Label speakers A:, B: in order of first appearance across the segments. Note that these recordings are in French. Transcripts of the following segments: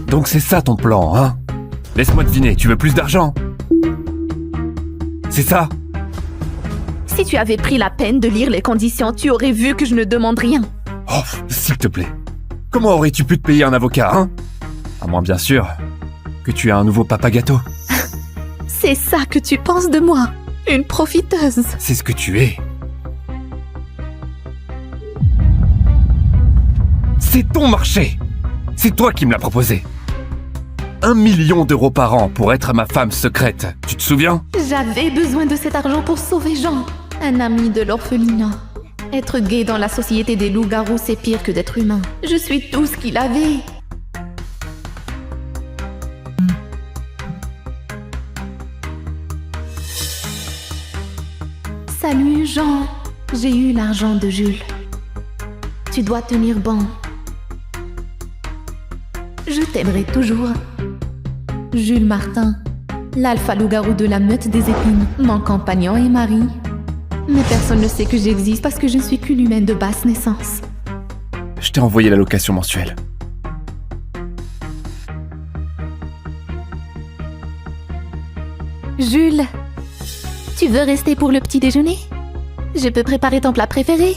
A: Donc c'est ça ton plan, hein? Laisse-moi deviner, tu veux plus d'argent? C'est ça?
B: Si tu avais pris la peine de lire les conditions, tu aurais vu que je ne demande rien.
A: Oh, s'il te plaît. Comment aurais-tu pu te payer un avocat, hein? À moins, bien sûr, que tu aies un nouveau papa gâteau.
B: C'est ça que tu penses de moi, une profiteuse.
A: C'est ce que tu es. C'est ton marché. C'est toi qui me l'as proposé. 1 million d'euros par an pour être ma femme secrète. Tu te souviens?
B: J'avais besoin de cet argent pour sauver Jean, un ami de l'orphelinat. Être gay dans la société des loups-garous, c'est pire que d'être humain. Je suis tout ce qu'il avait. Salut Jean, j'ai eu l'argent de Jules. Tu dois tenir bon. Je t'aimerai toujours. Jules Martin, l'alpha loup-garou de la meute des épines, mon compagnon et mari. Mais personne ne sait que j'existe parce que je ne suis qu'une humaine de basse naissance.
A: Je t'ai envoyé la location mensuelle.
B: Jules, tu veux rester pour le petit déjeuner? Je peux préparer ton plat préféré.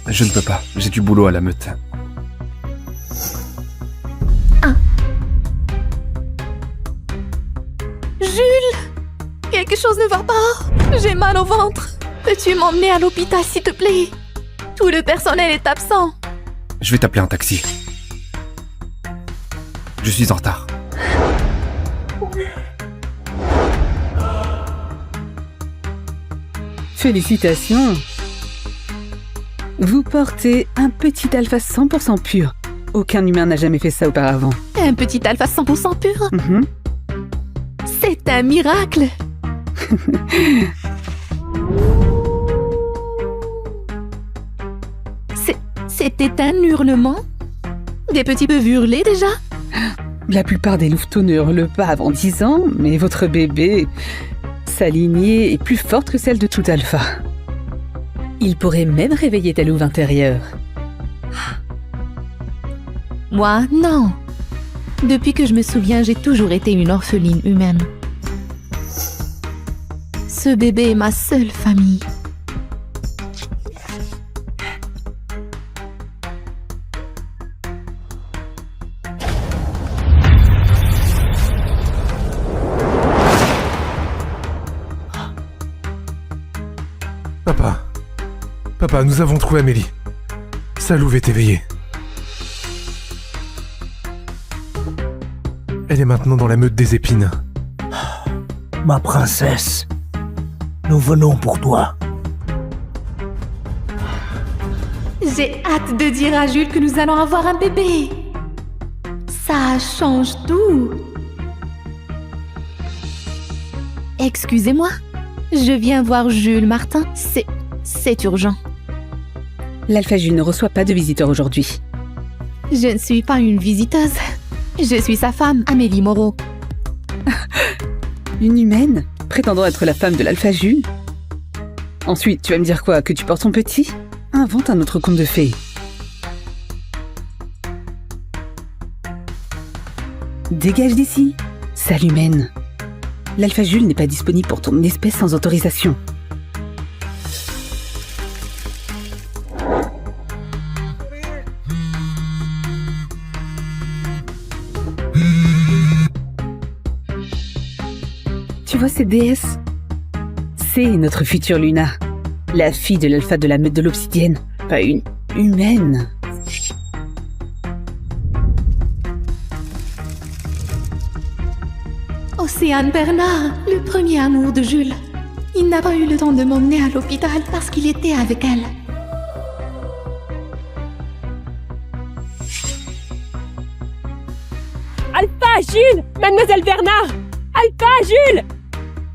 A: Je ne peux pas, j'ai du boulot à la meute.
B: Jules, quelque chose ne va pas. J'ai mal au ventre. Peux-tu m'emmener à l'hôpital, s'il te plaît? Tout le personnel est absent.
A: Je vais t'appeler un taxi. Je suis en retard.
C: Félicitations. Vous portez un petit alpha 100% pur. Aucun humain n'a jamais fait ça auparavant.
B: Un petit alpha 100% pur?
C: Mhm.
B: C'est un miracle. C'était un hurlement? Des petits peuvent hurler déjà?
C: La plupart des louveteaux ne hurlent pas avant 10 ans, mais votre bébé, sa lignée est plus forte que celle de tout alpha. Il pourrait même réveiller ta louve intérieure.
B: Moi, non. Depuis que je me souviens, j'ai toujours été une orpheline humaine. Ce bébé est ma seule famille.
D: Papa, nous avons trouvé Amélie. Sa louve est éveillée. Elle est maintenant dans la meute des épines.
E: Ma princesse, nous venons pour toi.
B: J'ai hâte de dire à Jules que nous allons avoir un bébé. Ça change tout. Excusez-moi, je viens voir Jules Martin. C'est urgent.
C: L'alpha Jules ne reçoit pas de visiteurs aujourd'hui.
B: Je ne suis pas une visiteuse. Je suis sa femme, Amélie Moreau.
C: Une humaine prétendant être la femme de l'alpha Jules. Ensuite, tu vas me dire quoi? Que tu portes son petit? Invente un autre conte de fées. Dégage d'ici, sale humaine. L'alpha Jules n'est pas disponible pour ton espèce sans autorisation. Tu vois cette déesse? C'est notre future Luna, la fille de l'alpha de la meute de l'obsidienne, pas une humaine.
B: Océane Bernard, le premier amour de Jules. Il n'a pas eu le temps de m'emmener à l'hôpital parce qu'il était avec elle.
F: Alpha, Jules! Mademoiselle Bernard! Alpha, Jules!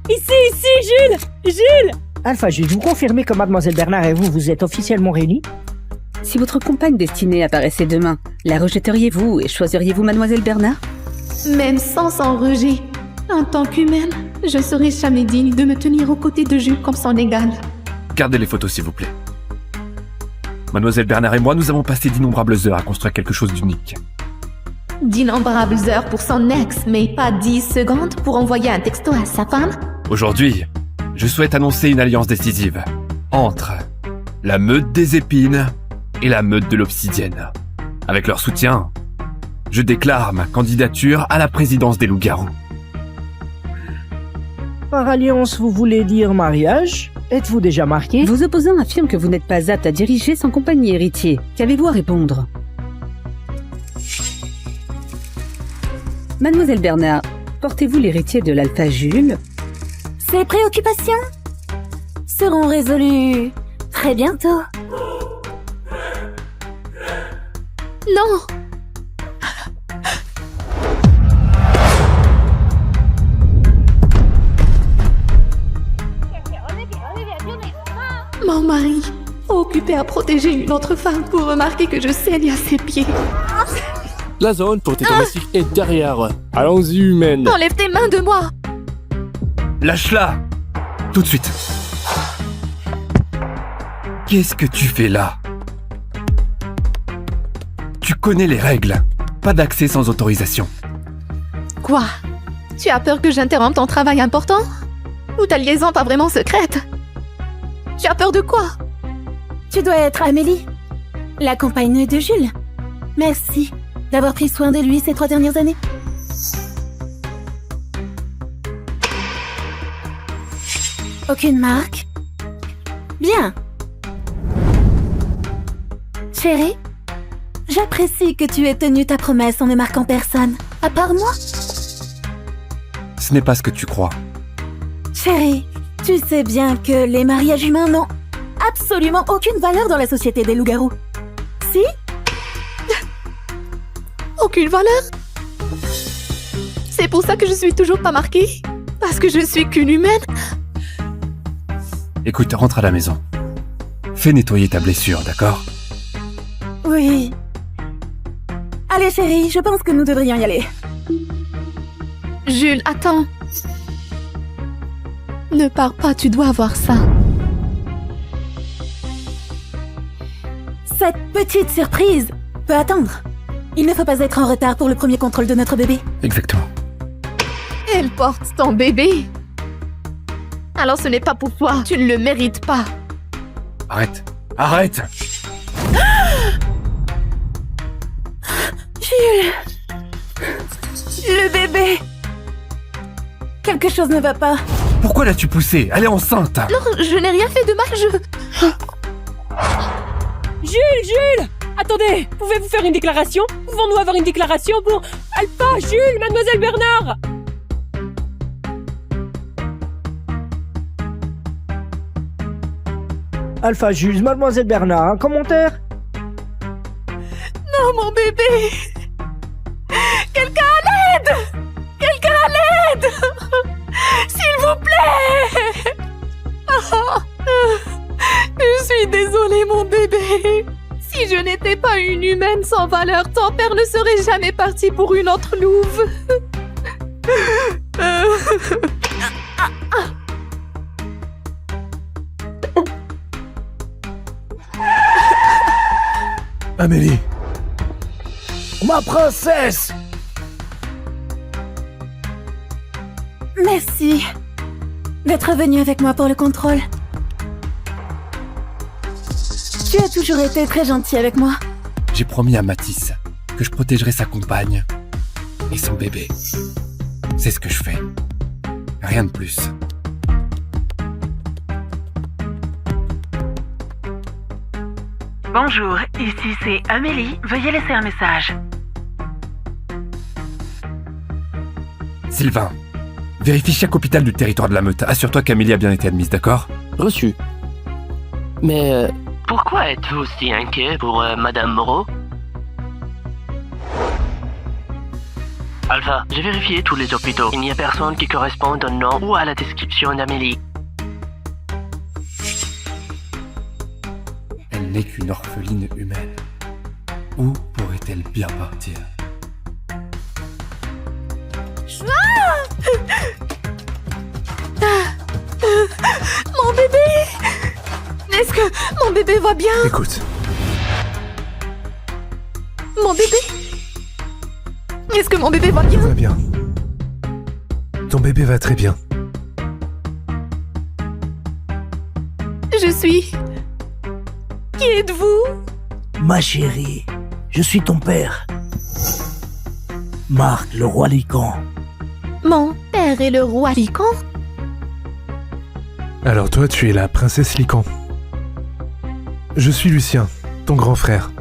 F: Ici, Jules! Jules!
E: Alpha Jules, vous confirmez que Mademoiselle Bernard et vous êtes officiellement réunis?
C: Si votre compagne destinée apparaissait demain, la rejetteriez-vous et choisiriez-vous Mademoiselle Bernard?
B: Même sans son rejet, en tant qu'humaine, je serais jamais digne de me tenir aux côtés de Jules comme son égal.
A: Gardez les photos, s'il vous plaît. Mademoiselle Bernard et moi, nous avons passé d'innombrables heures à construire quelque chose d'unique.
B: d'innombrables heures pour son ex, mais pas 10 secondes pour envoyer un texto à sa femme?
A: Aujourd'hui, je souhaite annoncer une alliance décisive entre la meute des épines et la meute de l'obsidienne. Avec leur soutien, je déclare ma candidature à la présidence des loups-garous.
E: Par alliance, vous voulez dire mariage? Êtes-vous déjà marié?
C: Vos opposants affirment que vous n'êtes pas apte à diriger sans compagnie héritier. Qu'avez-vous à répondre? Mademoiselle Bernard, portez-vous l'héritier de l'Alpha Jules?
G: Ces préoccupations seront résolues très bientôt.
B: Non! Mon mari, occupé à protéger une autre femme pour remarquer que je saigne à ses pieds.
H: La zone pour tes domestiques est derrière. Allons-y, humaine.
B: Enlève tes mains de moi!
A: Lâche-la! Tout de suite. Qu'est-ce que tu fais là? Tu connais les règles. Pas d'accès sans autorisation.
B: Quoi? Tu as peur que j'interrompe ton travail important? Ou ta liaison pas vraiment secrète? Tu as peur de quoi?
G: Tu dois être Amélie, la compagne de Jules. Merci d'avoir pris soin de lui ces 3 dernières années. Aucune marque. Bien. Chérie, j'apprécie que tu aies tenu ta promesse en ne marquant personne, à part moi.
A: Ce n'est pas ce que tu crois.
G: Chérie, tu sais bien que les mariages humains n'ont absolument aucune valeur dans la société des loups-garous. Si?
B: Aucune valeur? C'est pour ça que je suis toujours pas marquée? Parce que je suis qu'une humaine?
A: Écoute, rentre à la maison. Fais nettoyer ta blessure, d'accord?
G: Oui. Allez chérie, je pense que nous devrions y aller.
B: Jules, attends. Ne pars pas, tu dois avoir ça.
G: Cette petite surprise peut attendre. Il ne faut pas être en retard pour le premier contrôle de notre bébé.
A: Exactement.
B: Elle porte ton bébé. Alors ce n'est pas pour toi, tu ne le mérites pas.
A: Arrête. Arrête!
G: Jules! Le bébé! Quelque chose ne va pas.
A: Pourquoi l'as-tu poussée? Elle est enceinte!
B: Non, je n'ai rien fait de mal,
F: Jules! Attendez, pouvez-vous faire une déclaration? Pouvons-nous avoir une déclaration pour Alpha, Jules, Mademoiselle Bernard?
E: Alpha Jules, Mademoiselle Bernard, un commentaire?
B: Non, mon bébé! Quelqu'un à l'aide! Quelqu'un à l'aide! S'il vous plaît! Je suis désolée, mon bébé. Si je n'étais pas une humaine sans valeur, ton père ne serait jamais parti pour une autre louve.
D: Amélie,
E: Ma princesse!
G: Merci d'être venu avec moi pour le contrôle. Tu as toujours été très gentil avec moi.
A: J'ai promis à Matisse que je protégerai sa compagne et son bébé. C'est ce que je fais. Rien de plus.
I: Bonjour, ici c'est Amélie. Veuillez laisser un message.
A: Sylvain, vérifie chaque hôpital du territoire de la meute. Assure-toi qu'Amélie a bien été admise, d'accord?
H: Reçu. Mais
I: Pourquoi êtes-vous si inquiet pour Madame Moreau? Alpha, j'ai vérifié tous les hôpitaux. Il n'y a personne qui corresponde au nom ou à la description d'Amélie.
A: Elle n'est qu'une orpheline humaine. Où pourrait-elle bien partir?
B: Mon bébé! Est-ce que mon bébé va bien?
D: écoute.
B: Mon bébé? Est-ce que mon bébé va bien?
D: Tout va bien. Ton bébé va très bien.
B: Je suis... Qui êtes-vous?
E: Ma chérie, je suis ton père. Marc, le roi Lycan.
B: Mon père est le roi Lycan?
D: Alors toi, tu es la princesse Lycan. Je suis Lucien, ton grand frère.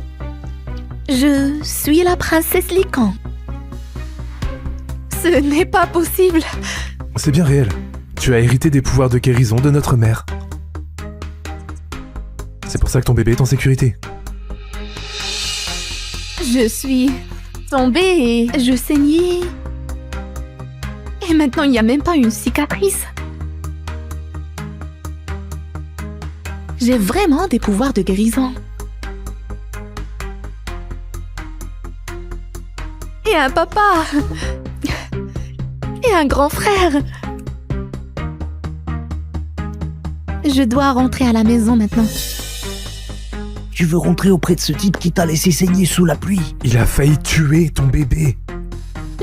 B: Je suis la princesse Lycan. Ce n'est pas possible.
D: C'est bien réel. Tu as hérité des pouvoirs de guérison de notre mère. C'est pour ça que ton bébé est en sécurité.
B: Je suis tombée et je saignais. Et maintenant, il n'y a même pas une cicatrice. J'ai vraiment des pouvoirs de guérison. Et un papa. Et un grand frère. Je dois rentrer à la maison maintenant.
E: Tu veux rentrer auprès de ce type qui t'a laissé saigner sous la pluie?
D: Il a failli tuer ton bébé.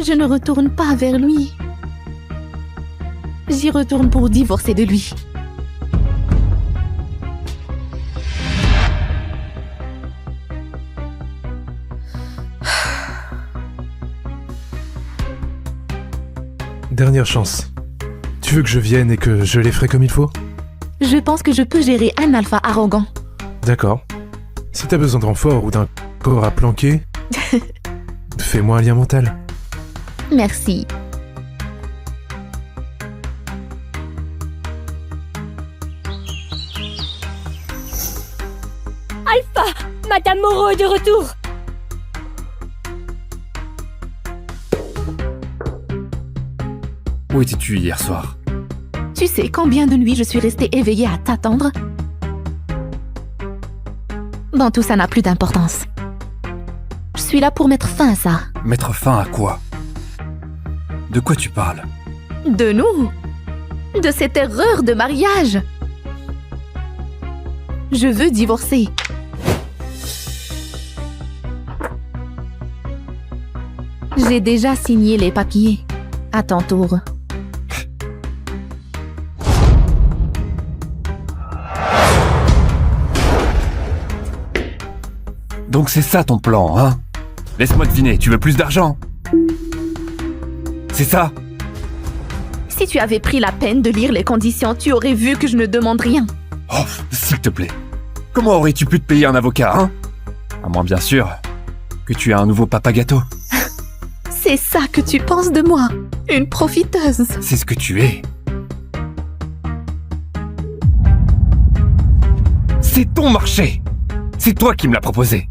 B: Je ne retourne pas vers lui. J'y retourne pour divorcer de lui.
D: Dernière chance. Tu veux que je vienne et que je les ferai comme il faut?
B: Je pense que je peux gérer un alpha arrogant.
D: D'accord. Si t'as besoin de renfort ou d'un corps à planquer, fais-moi un lien mental.
B: Merci.
F: Alpha, Madame Moreau est de retour.
A: Où étais-tu hier soir?
B: Tu sais combien de nuits je suis restée éveillée à t'attendre? Bon, tout ça n'a plus d'importance. Je suis là pour mettre fin à ça.
A: Mettre fin à quoi? De quoi tu parles?
B: De nous? De cette erreur de mariage? Je veux divorcer. J'ai déjà signé les papiers. À ton tour.
A: Donc c'est ça ton plan, hein? Laisse-moi deviner, tu veux plus d'argent? C'est ça?
B: Si tu avais pris la peine de lire les conditions, tu aurais vu que je ne demande rien.
A: Oh, s'il te plaît. Comment aurais-tu pu te payer un avocat, hein? À moins bien sûr que tu aies un nouveau papa gâteau.
B: C'est ça que tu penses de moi? Une profiteuse.
A: C'est ce que tu es. C'est ton marché. C'est toi qui me l'as proposé.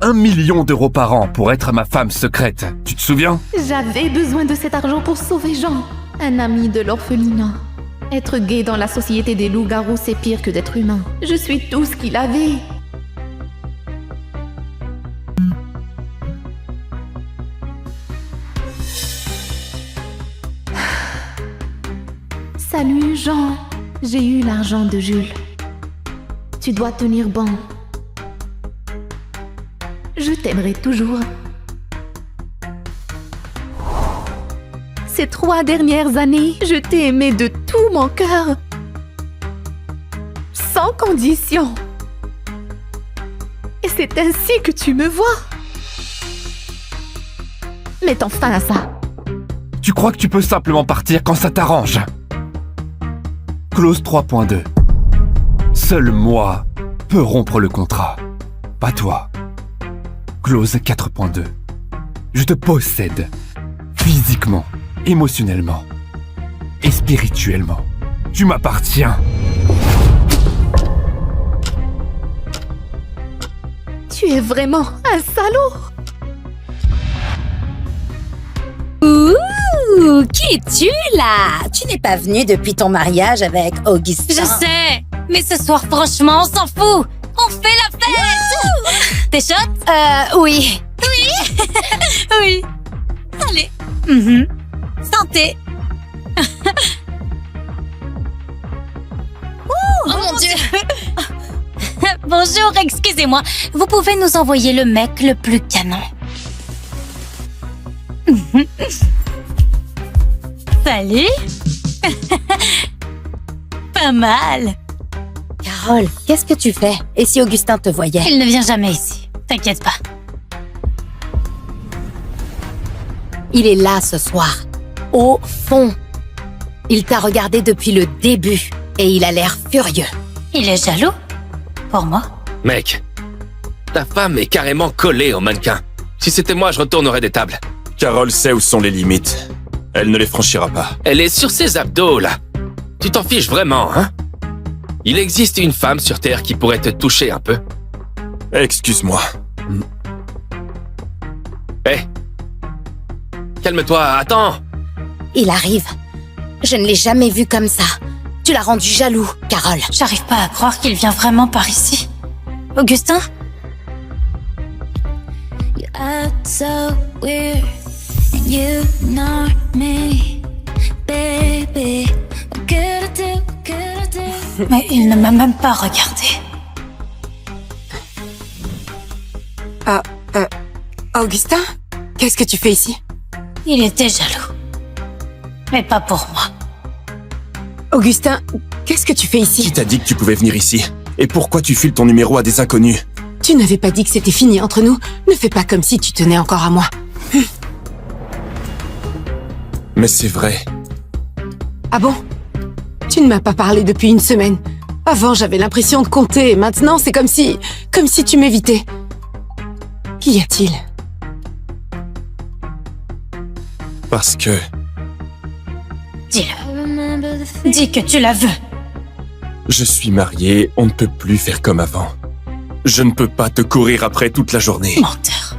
A: 1 million d'euros par an pour être ma femme secrète. Tu te souviens?
B: J'avais besoin de cet argent pour sauver Jean, un ami de l'orphelinat. Être gay dans la société des loups-garous, c'est pire que d'être humain. Je suis tout ce qu'il avait. Salut Jean, j'ai eu l'argent de Jules. Tu dois tenir bon. Je t'aimerai toujours. Ces 3 dernières années, je t'ai aimé de tout mon cœur. Sans condition. Et c'est ainsi que tu me vois. Mettons fin à ça.
A: Tu crois que tu peux simplement partir quand ça t'arrange? Clause 3.2. Seul moi peux rompre le contrat. Pas toi. Clause 4.2. Je te possède. Physiquement, émotionnellement et spirituellement. Tu m'appartiens.
B: Tu es vraiment un salaud.
J: Ouh, qui es-tu là? Tu n'es pas venu depuis ton mariage avec Augustin.
K: Je sais, mais ce soir, franchement, on s'en fout. On fait la fête. T'es chaude?
J: Oui.
K: Oui. Oui. Allez. Santé.
J: Oh mon Dieu.
K: Bonjour, excusez-moi. Vous pouvez nous envoyer le mec le plus canon. Salut. Pas mal.
J: Carole, qu'est-ce que tu fais? Et si Augustin te voyait?
K: Il ne vient jamais ici. T'inquiète pas.
J: Il est là ce soir. Au fond. Il t'a regardé depuis le début. Et il a l'air furieux.
K: Il est jaloux? Pour moi?
A: Mec, ta femme est carrément collée au mannequin. Si c'était moi, je retournerais des tables.
H: Carole sait où sont les limites. Elle ne les franchira pas.
A: Elle est sur ses abdos, là. Tu t'en fiches vraiment, hein? Il existe une femme sur Terre qui pourrait te toucher un peu.
H: Excuse-moi.
A: Hé! Calme-toi, attends!
J: Il arrive. Je ne l'ai jamais vu comme ça. Tu l'as rendu jaloux, Carole.
K: J'arrive pas à croire qu'il vient vraiment par ici. Augustin? Mais il ne m'a même pas regardé.
F: Augustin? Qu'est-ce que tu fais ici?
K: Il était jaloux. Mais pas pour moi.
F: Augustin, qu'est-ce que tu fais ici?
H: Qui t'a dit que tu pouvais venir ici? Et pourquoi tu files ton numéro à des inconnus?
F: Tu n'avais pas dit que c'était fini entre nous. Ne fais pas comme si tu tenais encore à moi.
H: Mais c'est vrai.
F: Ah bon? Tu ne m'as pas parlé depuis une semaine. Avant, j'avais l'impression de compter, et maintenant, c'est comme si tu m'évitais. Qu'y a-t-il?
H: Parce que...
K: Dis-le. Dis que tu la veux.
H: Je suis marié, on ne peut plus faire comme avant. Je ne peux pas te courir après toute la journée.
K: Menteur.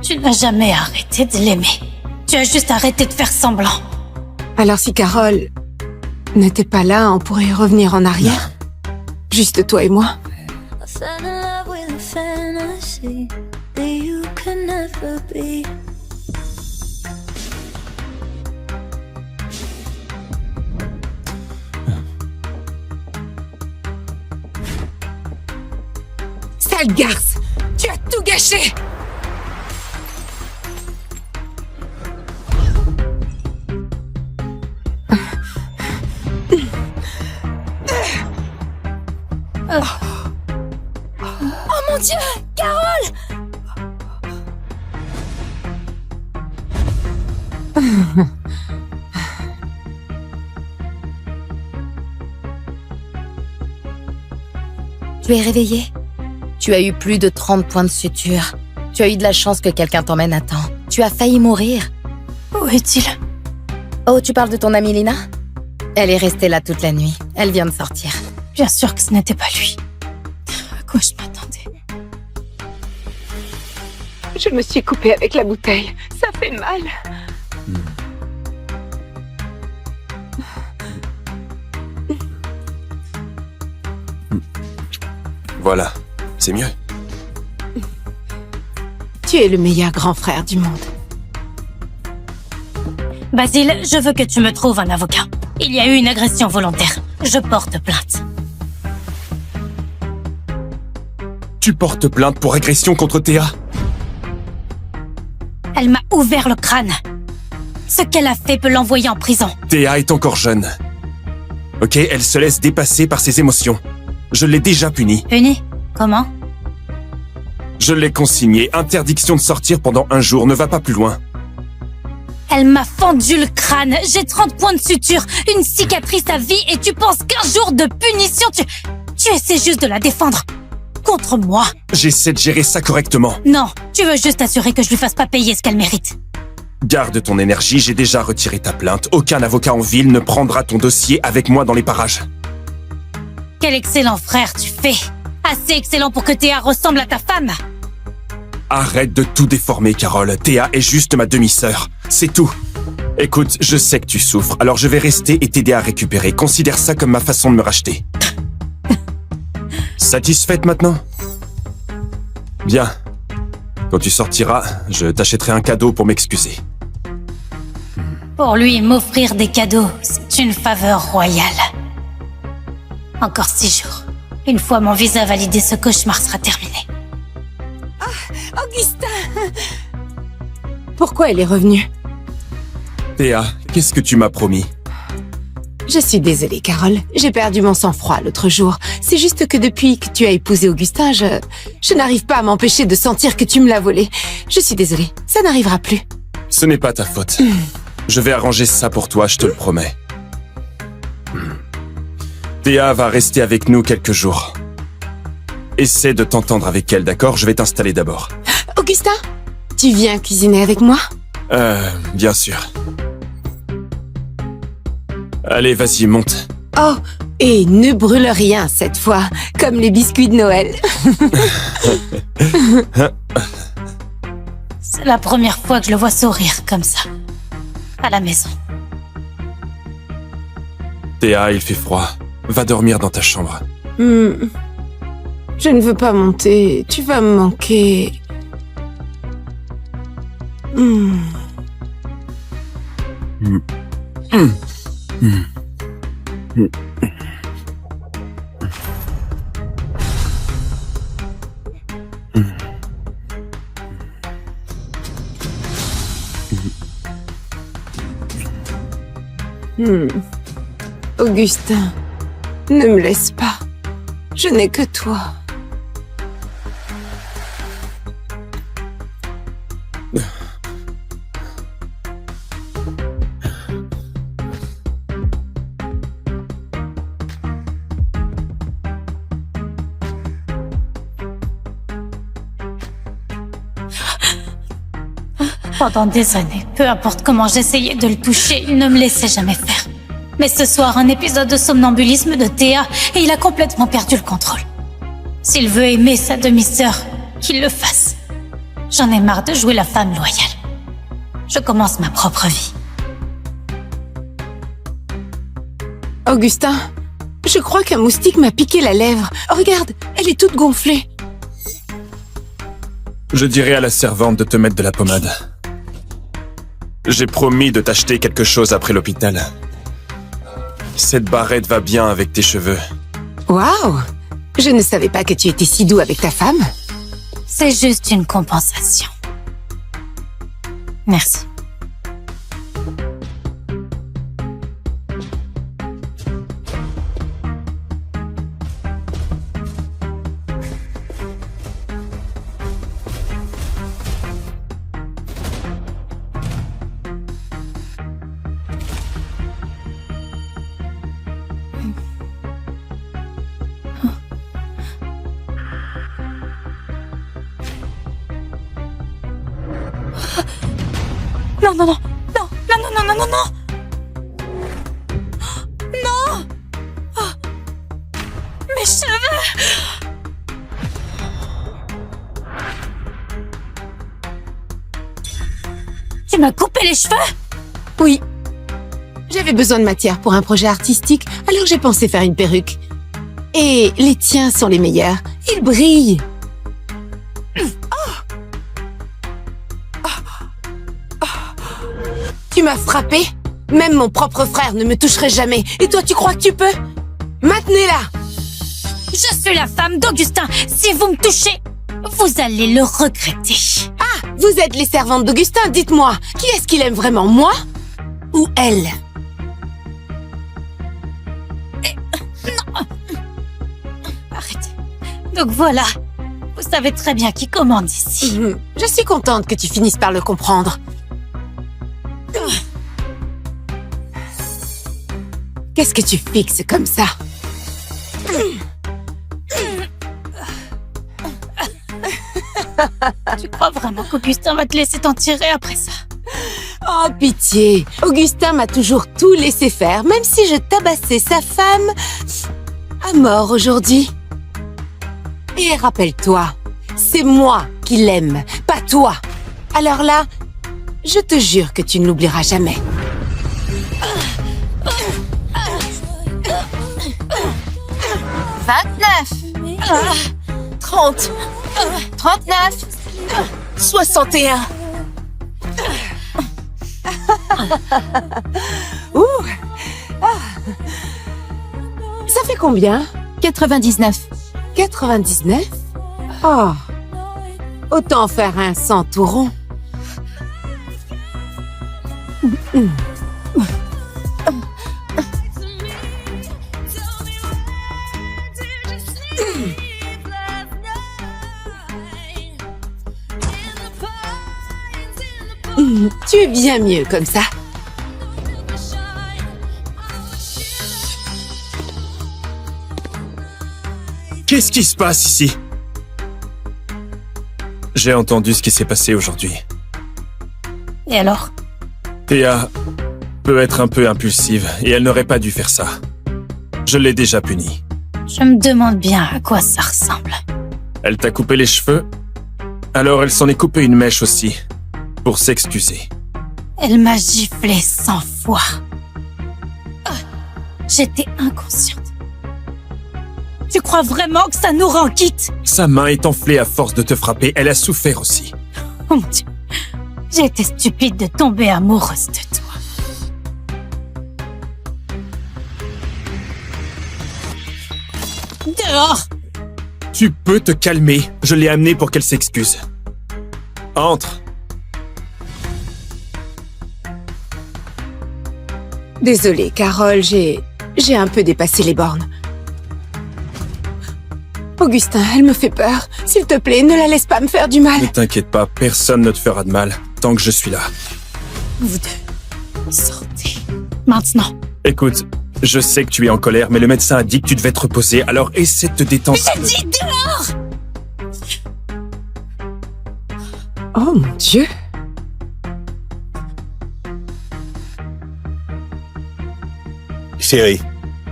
K: Tu n'as jamais arrêté de l'aimer. Tu as juste arrêté de faire semblant.
F: Alors si Carole n'était pas là, on pourrait revenir en arrière? Juste toi et moi? Sale garce! Tu as tout gâché!
K: Oh mon Dieu! Carole!
J: Tu es réveillée? Tu as eu plus de 30 points de suture. Tu as eu de la chance que quelqu'un t'emmène à temps. Tu as failli mourir.
K: Où est-il?
J: Oh, tu parles de ton amie Lina? Elle est restée là toute la nuit. Elle vient de sortir.
K: Bien sûr que ce n'était pas lui. À quoi je m'attendais?
F: Je me suis coupée avec la bouteille. Ça fait mal.
H: Voilà, c'est mieux.
F: Tu es le meilleur grand frère du monde.
K: Basile, je veux que tu me trouves un avocat. Il y a eu une agression volontaire. Je porte plainte.
H: Tu portes plainte pour agression contre Théa?
K: Elle m'a ouvert le crâne. Ce qu'elle a fait peut l'envoyer en prison.
H: Théa est encore jeune. Ok, elle se laisse dépasser par ses émotions. Je l'ai déjà punie.
K: Punie? Comment?
H: Je l'ai consignée. Interdiction de sortir pendant 1 jour. Ne va pas plus loin.
K: Elle m'a fendu le crâne. J'ai 30 points de suture, une cicatrice à vie et tu penses qu'un jour de punition, tu essaies juste de la défendre. Contre moi.
H: J'essaie de gérer ça correctement.
K: Non, tu veux juste assurer que je lui fasse pas payer ce qu'elle mérite.
H: Garde ton énergie, j'ai déjà retiré ta plainte. Aucun avocat en ville ne prendra ton dossier avec moi dans les parages.
K: Quel excellent frère tu fais. Assez excellent pour que Théa ressemble à ta femme.
H: Arrête de tout déformer, Carole. Théa est juste ma demi-sœur. C'est tout. Écoute, je sais que tu souffres, alors je vais rester et t'aider à récupérer. Considère ça comme ma façon de me racheter. Satisfaite maintenant? Bien. Quand tu sortiras, je t'achèterai un cadeau pour m'excuser.
K: Pour lui, m'offrir des cadeaux, c'est une faveur royale. Encore 6 jours. Une fois mon visa validé, ce cauchemar sera terminé.
F: Augustin! Pourquoi elle est revenue?
H: Théa, qu'est-ce que tu m'as promis?
F: Je suis désolée, Carole. J'ai perdu mon sang-froid l'autre jour. C'est juste que depuis que tu as épousé Augustin, je n'arrive pas à m'empêcher de sentir que tu me l'as volé. Je suis désolée. Ça n'arrivera plus.
H: Ce n'est pas ta faute. Je vais arranger ça pour toi, je te le promets. Théa va rester avec nous quelques jours. Essaie de t'entendre avec elle, d'accord? Je vais t'installer d'abord.
F: Augustin, tu viens cuisiner avec moi?
H: Bien sûr. Allez, vas-y, monte.
F: Oh, et ne brûle rien cette fois, comme les biscuits de Noël.
K: C'est la première fois que je le vois sourire comme ça. À la maison.
H: Théa, il fait froid. Va dormir dans ta chambre.
F: Je ne veux pas monter. Tu vas me manquer. Augustin, ne me laisse pas. Je n'ai que toi.
K: Pendant des années, peu importe comment j'essayais de le toucher, il ne me laissait jamais faire. Mais ce soir, un épisode de somnambulisme de Théa et il a complètement perdu le contrôle. S'il veut aimer sa demi-sœur, qu'il le fasse. J'en ai marre de jouer la femme loyale. Je commence ma propre vie.
F: Augustin, je crois qu'un moustique m'a piqué la lèvre. Regarde, elle est toute gonflée.
H: Je dirai à la servante de te mettre de la pommade. J'ai promis de t'acheter quelque chose après l'hôpital. Cette barrette va bien avec tes cheveux.
F: Waouh! Je ne savais pas que tu étais si doux avec ta femme.
K: C'est juste une compensation. Merci. Non, non, non, non, non, non, non, non, non, non. Non. Oh. Mes cheveux. Tu m'as coupé les cheveux?
F: Oui. J'avais besoin de matière pour un projet artistique, alors j'ai pensé faire une perruque. Et les tiens sont les meilleurs. Ils brillent. Tu m'as frappé? Même mon propre frère ne me toucherait jamais. Et toi, tu crois que tu peux? Maintenez-la!
K: Je suis la femme d'Augustin. Si vous me touchez, vous allez le regretter.
F: Ah, vous êtes les servantes d'Augustin, dites-moi. Qui est-ce qu'il aime vraiment, moi ou elle?
K: Non. Arrêtez. Donc voilà. Vous savez très bien qui commande ici.
F: Je suis contente que tu finisses par le comprendre. Qu'est-ce que tu fixes comme ça?
K: Tu crois vraiment qu'Augustin va te laisser t'en tirer après ça?
F: Oh, pitié! Augustin m'a toujours tout laissé faire, même si je tabassais sa femme à mort aujourd'hui. Et rappelle-toi, c'est moi qui l'aime, pas toi. Alors là, je te jure que tu ne l'oublieras jamais.
G: 29, 30, 39, 61.
F: Ouh. Ça fait combien?
G: 99.
F: 99? Oh, autant faire un 100 tout rond. Tu es bien mieux comme ça.
H: Qu'est-ce qui se passe ici? J'ai entendu ce qui s'est passé aujourd'hui.
K: Et alors?
H: Théa peut être un peu impulsive et elle n'aurait pas dû faire ça. Je l'ai déjà punie.
K: Je me demande bien à quoi ça ressemble.
H: Elle t'a coupé les cheveux? Alors elle s'en est coupé une mèche aussi, pour s'excuser.
K: Elle m'a giflé 100 fois. J'étais inconsciente. Tu crois vraiment que ça nous rend quitte?
H: Sa main est enflée à force de te frapper, elle a souffert aussi.
K: Oh mon Dieu. J'ai été stupide de tomber amoureuse de toi. Dehors!
H: Tu peux te calmer, je l'ai amenée pour qu'elle s'excuse. Entre.
F: Désolée, Carole, j'ai un peu dépassé les bornes. Augustin, elle me fait peur. S'il te plaît, ne la laisse pas me faire du mal.
H: Ne t'inquiète pas, personne ne te fera de mal, tant que je suis là.
K: Vous deux, sortez. Maintenant.
H: Écoute, je sais que tu es en colère, mais le médecin a dit que tu devais te reposer, alors essaie de te détendre.
K: J'ai dit dehors!
F: Oh mon Dieu!
L: Chérie,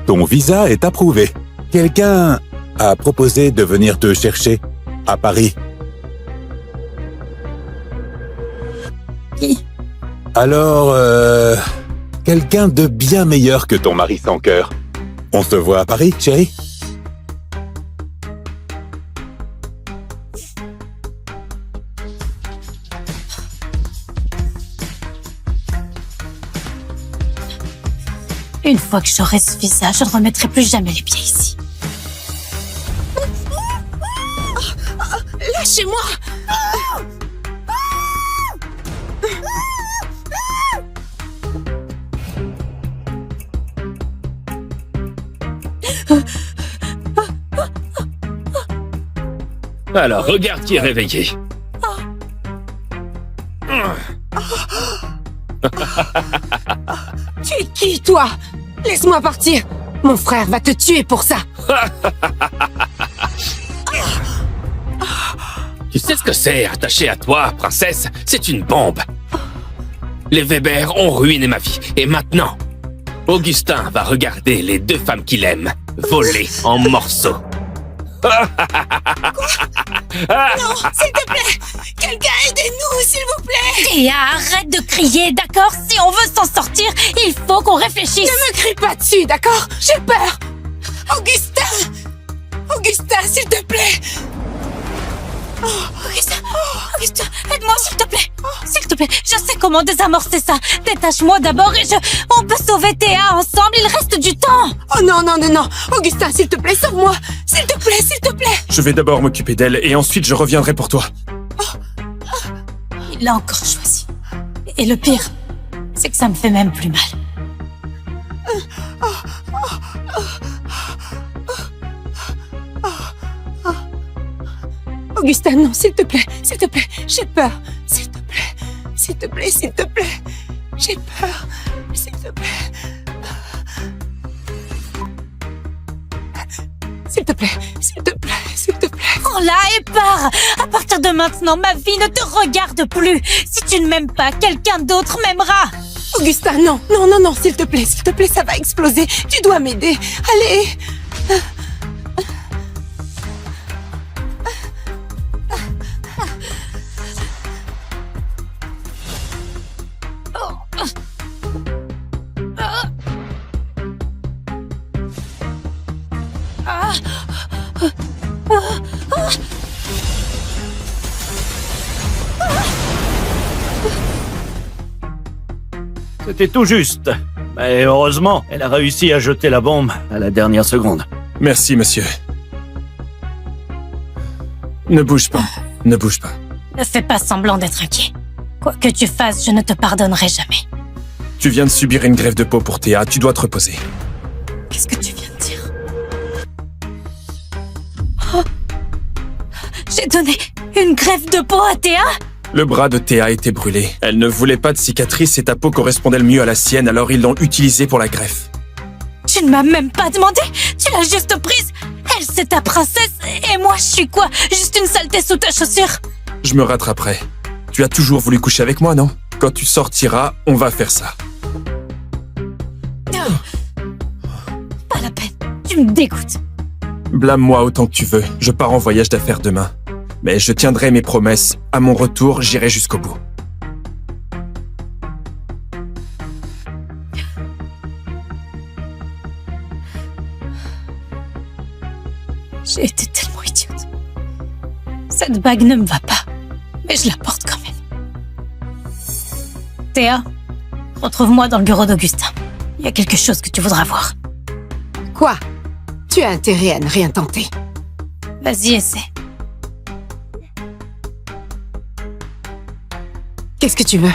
L: ton visa est approuvé. Quelqu'un a proposé de venir te chercher à Paris.
K: Qui?
L: Alors, quelqu'un de bien meilleur que ton mari sans cœur. On se voit à Paris, chérie?
K: Une fois que j'aurai ce visa, je ne remettrai plus jamais les pieds ici.
F: Lâchez-moi!
A: Alors, regarde qui est réveillé.
F: Tu es qui, toi? Laisse-moi partir. Mon frère va te tuer pour ça.
A: Tu sais ce que c'est, attaché à toi, princesse? C'est une bombe. Les Weber ont ruiné ma vie. Et maintenant, Augustin va regarder les deux femmes qu'il aime voler en morceaux.
F: Non, s'il te plaît! Quelqu'un aidez-nous, s'il vous plaît!
K: Théa, arrête de crier, d'accord? Si on veut s'en sortir, il faut qu'on réfléchisse.
F: Ne me crie pas dessus, d'accord? J'ai peur! Augustin! Augustin, s'il te plaît!
K: Augustin, aide-moi s'il te plaît. S'il te plaît, je sais comment désamorcer ça. Détache-moi d'abord et on peut sauver Théa ensemble, il reste du temps.
F: Oh non, non, non, non! Augustin, s'il te plaît, sauve-moi! S'il te plaît, s'il te plaît!
H: Je vais d'abord m'occuper d'elle et ensuite je reviendrai pour toi.
K: Il l'a encore choisi. Et le pire, c'est que ça me fait même plus mal.
F: Augustin, non, s'il te plaît, j'ai peur. S'il te plaît, s'il te plaît, s'il te plaît. J'ai peur, s'il te plaît. S'il te plaît, s'il te plaît, s'il te plaît.
K: Prends-la et pars. À partir de maintenant, ma vie ne te regarde plus. Si tu ne m'aimes pas, quelqu'un d'autre m'aimera.
F: Augustin, non, non, non, non, s'il te plaît, ça va exploser. Tu dois m'aider. Allez.
M: C'était tout juste. Mais heureusement, elle a réussi à jeter la bombe à la dernière seconde.
H: Merci, monsieur. Ne bouge pas, ne bouge pas.
K: Ne fais pas semblant d'être inquiet. Quoi que tu fasses, je ne te pardonnerai jamais.
H: Tu viens de subir une greffe de peau pour Théa, tu dois te reposer.
K: Qu'est-ce que tu viens de dire? Oh. J'ai donné une greffe de peau à Théa?
H: Le bras de Théa était brûlé. Elle ne voulait pas de cicatrice et ta peau correspondait le mieux à la sienne, alors ils l'ont utilisée pour la greffe.
K: Tu ne m'as même pas demandé? Tu l'as juste prise? Elle, c'est ta princesse, et moi, je suis quoi? Juste une saleté sous ta chaussure?
H: Je me rattraperai. Tu as toujours voulu coucher avec moi, non? Quand tu sortiras, on va faire ça.
K: Pas la peine, tu me dégoûtes.
H: Blâme-moi autant que tu veux, je pars en voyage d'affaires demain. Mais je tiendrai mes promesses. À mon retour, j'irai jusqu'au bout.
K: J'ai été tellement idiote. Cette bague ne me va pas, mais je la porte quand même. Théa, retrouve-moi dans le bureau d'Augustin. Il y a quelque chose que tu voudras voir.
F: Quoi? Tu as intérêt à ne rien tenter.
K: Vas-y, essaie.
F: Qu'est-ce que tu veux?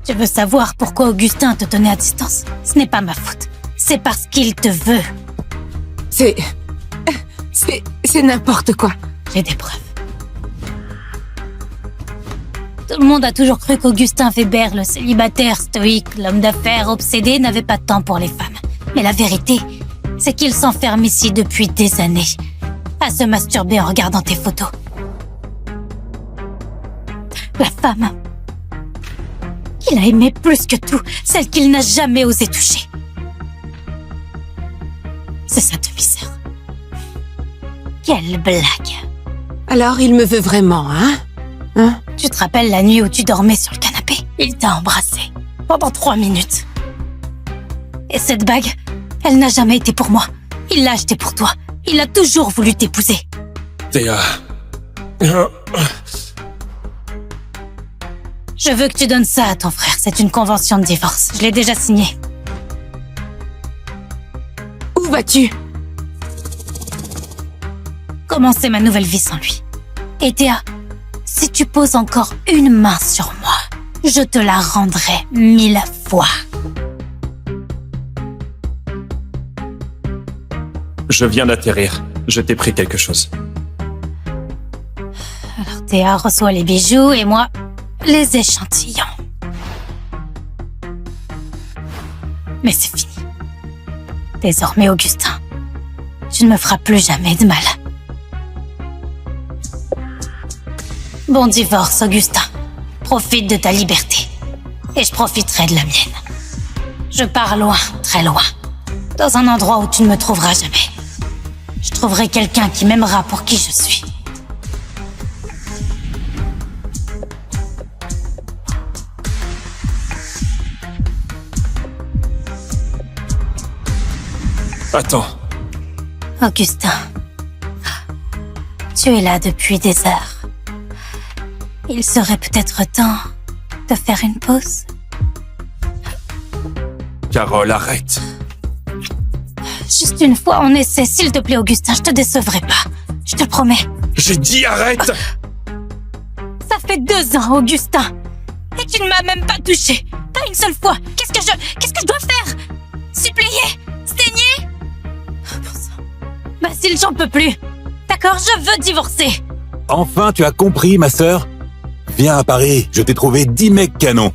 K: Tu veux savoir pourquoi Augustin te tenait à distance? Ce n'est pas ma faute. C'est parce qu'il te veut.
F: C'est n'importe quoi.
K: J'ai des preuves. Tout le monde a toujours cru qu'Augustin Weber, le célibataire stoïque, l'homme d'affaires obsédé, n'avait pas de temps pour les femmes. Mais la vérité, c'est qu'il s'enferme ici depuis des années, à se masturber en regardant tes photos. La femme qu'il a aimée plus que tout, celle qu'il n'a jamais osé toucher. C'est sa demi-sœur. Quelle blague!
F: Alors il me veut vraiment, hein?
K: Tu te rappelles la nuit où tu dormais sur le canapé? Il t'a embrassé pendant 3 minutes. Et cette bague, elle n'a jamais été pour moi. Il l'a achetée pour toi. Il a toujours voulu t'épouser.
H: Théa...
K: Je veux que tu donnes ça à ton frère. C'est une convention de divorce. Je l'ai déjà signée.
F: Où vas-tu?
K: Commencer ma nouvelle vie sans lui. Et Théa, si tu poses encore une main sur moi, je te la rendrai 1000 fois.
H: Je viens d'atterrir. Je t'ai pris quelque chose.
K: Alors Théa reçoit les bijoux et moi, les échantillons. Mais c'est fini. Désormais, Augustin, tu ne me feras plus jamais de mal. Bon divorce, Augustin. Profite de ta liberté. Et je profiterai de la mienne. Je pars loin, très loin. Dans un endroit où tu ne me trouveras jamais. Je trouverai quelqu'un qui m'aimera pour qui je suis.
H: Attends.
K: Augustin, tu es là depuis des heures. Il serait peut-être temps de faire une pause.
H: Carole, arrête.
K: Juste une fois en essai, s'il te plaît, Augustin, je te décevrai pas. Je te le promets.
H: J'ai dit arrête!
K: Ça fait 2 ans, Augustin. Et tu ne m'as même pas touché. Pas une seule fois. Qu'est-ce que je dois faire? Supplier? Saigner? Bon sang. Basile, j'en peux plus. D'accord, je veux divorcer.
L: Enfin, tu as compris, ma sœur? Viens à Paris, je t'ai trouvé 10 mecs canons.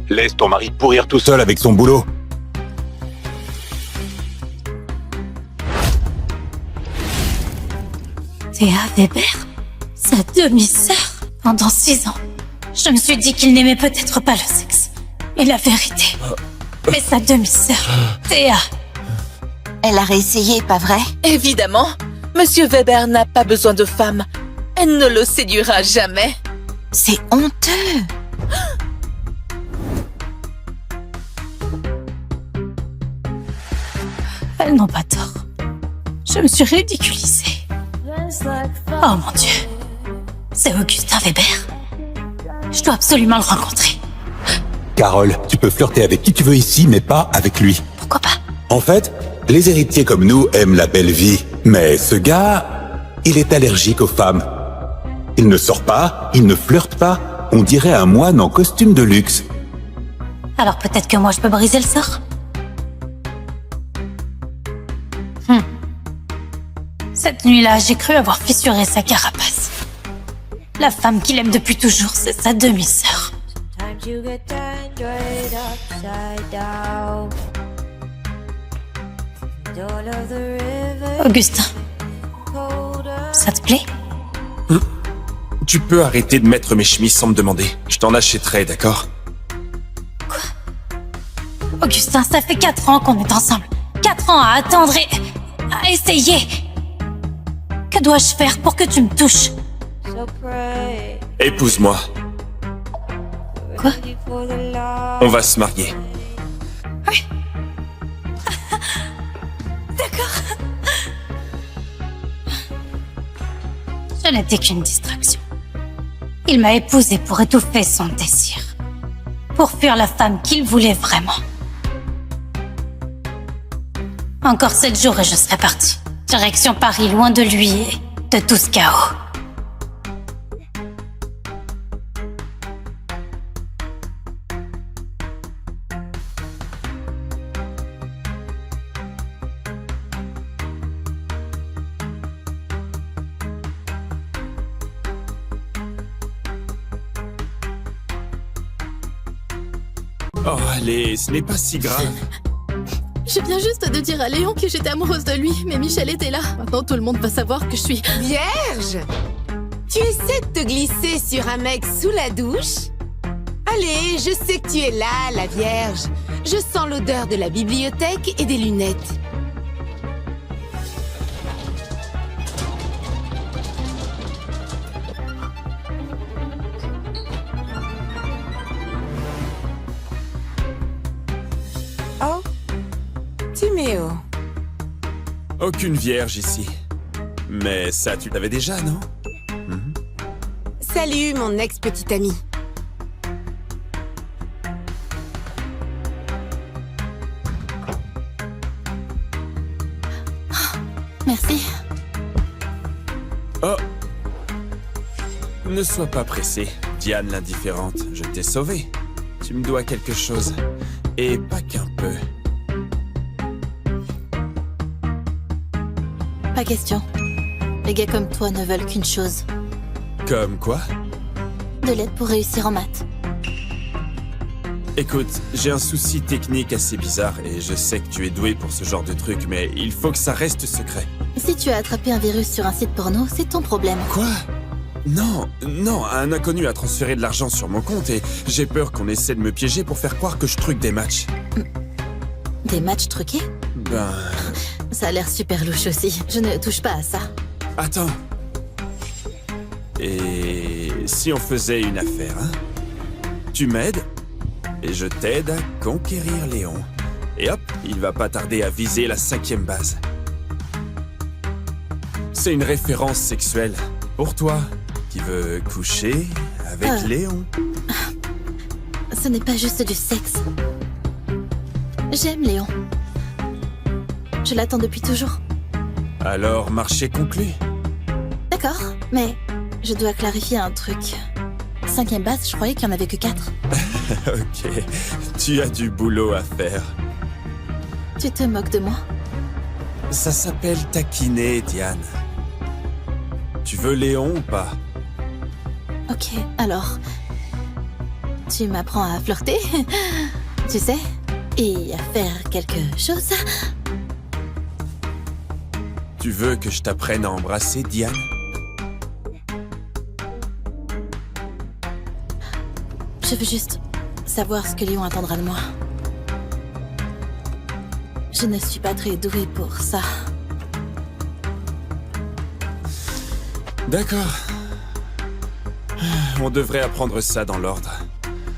L: Laisse ton mari pourrir tout seul avec son boulot.
K: Théa Weber, sa demi-sœur, pendant 6 ans. Je me suis dit qu'il n'aimait peut-être pas le sexe. Mais la vérité, mais sa demi-sœur, Théa.
F: Elle a réessayé, pas vrai?
N: Évidemment. Monsieur Weber n'a pas besoin de femme. Elle ne le séduira jamais.
F: C'est honteux.
K: Elles n'ont pas tort. Je me suis ridiculisée. Oh mon Dieu. C'est Augustin Weber. Je dois absolument le rencontrer.
L: Carole, tu peux flirter avec qui tu veux ici, mais pas avec lui.
K: Pourquoi pas?
L: En fait, les héritiers comme nous aiment la belle vie. Mais ce gars, il est allergique aux femmes. Il ne sort pas, il ne flirte pas. On dirait un moine en costume de luxe.
K: Alors peut-être que moi je peux briser le sort. Cette nuit-là, j'ai cru avoir fissuré sa carapace. La femme qu'il aime depuis toujours, c'est sa demi-sœur. Augustin, ça te plaît?
H: Tu peux arrêter de mettre mes chemises sans me demander. Je t'en achèterai, d'accord?
K: Augustin, ça fait 4 ans qu'on est ensemble. 4 ans à attendre et à essayer. Que dois-je faire pour que tu me touches?
H: Épouse-moi.
K: Quoi?
H: On va se marier.
K: Oui. D'accord. Je n'étais qu'une distraction. Il m'a épousée pour étouffer son désir. Pour fuir la femme qu'il voulait vraiment. Encore 7 jours et je serai partie. Direction Paris, loin de lui et de tout ce chaos.
H: Oh, allez, ce n'est pas si grave.
B: Je viens juste de dire à Léon que j'étais amoureuse de lui, mais Michel était là. Maintenant, tout le monde va savoir que je suis...
F: Vierge? Tu essaies de te glisser sur un mec sous la douche? Allez, je sais que tu es là, la Vierge. Je sens l'odeur de la bibliothèque et des lunettes. Oh, Timéo.
H: Aucune vierge ici. Mais ça, tu l'avais déjà, non?
F: Salut, mon ex-petite amie.
G: Merci.
H: Oh. Ne sois pas pressée, Diane l'indifférente. Je t'ai sauvée. Tu me dois quelque chose. Et pas qu'un peu.
G: Pas question. Les gars comme toi ne veulent qu'une chose.
H: Comme quoi?
G: De l'aide pour réussir en maths.
H: Écoute, j'ai un souci technique assez bizarre et je sais que tu es doué pour ce genre de truc, mais il faut que ça reste secret.
G: Si tu as attrapé un virus sur un site porno, c'est ton problème.
H: Quoi? Non, non, un inconnu a transféré de l'argent sur mon compte et j'ai peur qu'on essaie de me piéger pour faire croire que je truque des matchs.
G: Des matchs truqués?
H: Ben...
G: Ça a l'air super louche aussi. Je ne touche pas à ça.
H: Attends. Et si on faisait une affaire, hein? Tu m'aides et je t'aide à conquérir Léon. Et hop, il va pas tarder à viser la 5e base. C'est une référence sexuelle pour toi qui veux coucher avec Léon.
G: Ce n'est pas juste du sexe. J'aime Léon. Je l'attends depuis toujours.
H: Alors, marché conclu.
G: D'accord, mais je dois clarifier un truc. 5e base, je croyais qu'il n'y en avait que 4.
H: Ok, tu as du boulot à faire.
G: Tu te moques de moi?
H: Ça s'appelle taquiner, Diane. Tu veux Léon ou pas?
G: Ok, alors... Tu m'apprends à flirter, tu sais, et à faire quelque chose.
H: Tu veux que je t'apprenne à embrasser, Diane?
G: Je veux juste savoir ce que Léon attendra de moi. Je ne suis pas très douée pour ça.
H: D'accord. On devrait apprendre ça dans l'ordre.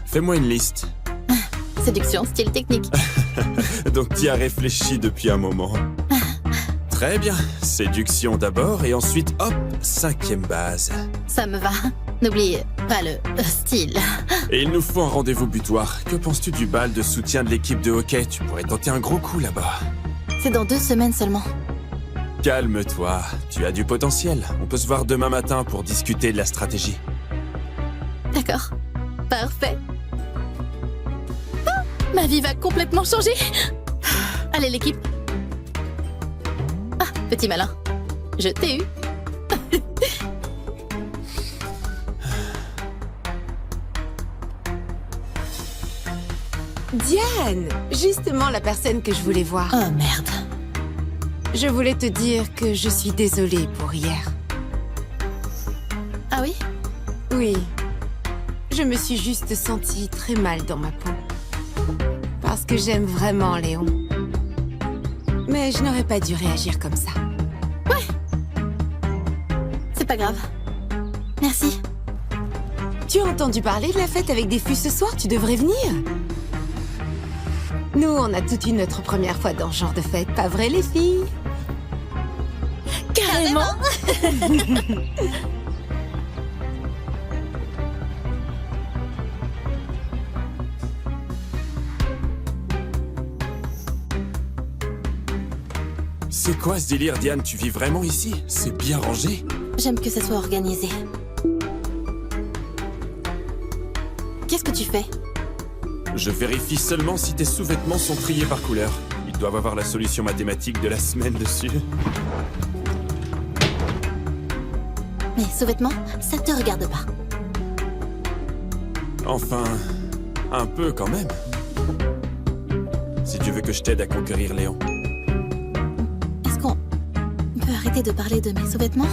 H: Fais-moi une liste.
G: Séduction, style technique.
H: Donc tu y as réfléchi depuis un moment. Très bien. Séduction d'abord et ensuite, hop, 5e base.
G: Ça me va. N'oublie pas le style.
H: Et il nous faut un rendez-vous butoir. Que penses-tu du bal de soutien de l'équipe de hockey? Tu pourrais tenter un gros coup là-bas.
G: C'est dans 2 semaines seulement.
H: Calme-toi, tu as du potentiel. On peut se voir demain matin pour discuter de la stratégie.
G: D'accord. Parfait. Ma vie va complètement changer. Allez, l'équipe. Ah, petit malin. Je t'ai eu.
F: Diane, justement la personne que je voulais voir.
G: Oh merde.
F: Je voulais te dire que je suis désolée pour hier.
G: Ah oui?
F: Oui. Je me suis juste sentie très mal dans ma peau. Parce que j'aime vraiment Léon. Mais je n'aurais pas dû réagir comme ça.
G: Ouais. C'est pas grave. Merci.
F: Tu as entendu parler de la fête avec des fûts ce soir? Tu devrais venir. Nous, on a toute notre première fois dans ce genre de fête, pas vrai les filles?
G: Carrément.
H: C'est quoi ce délire, Diane? Tu vis vraiment ici? C'est bien rangé.
G: J'aime que ça soit organisé. Qu'est-ce que tu fais?
H: Je vérifie seulement si tes sous-vêtements sont triés par couleur. Ils doivent avoir la solution mathématique de la semaine dessus.
G: Mes sous-vêtements, ça te regarde pas.
H: Enfin, un peu quand même. Si tu veux que je t'aide à conquérir Léon.
G: Est-ce qu'on peut arrêter de parler de mes sous-vêtements?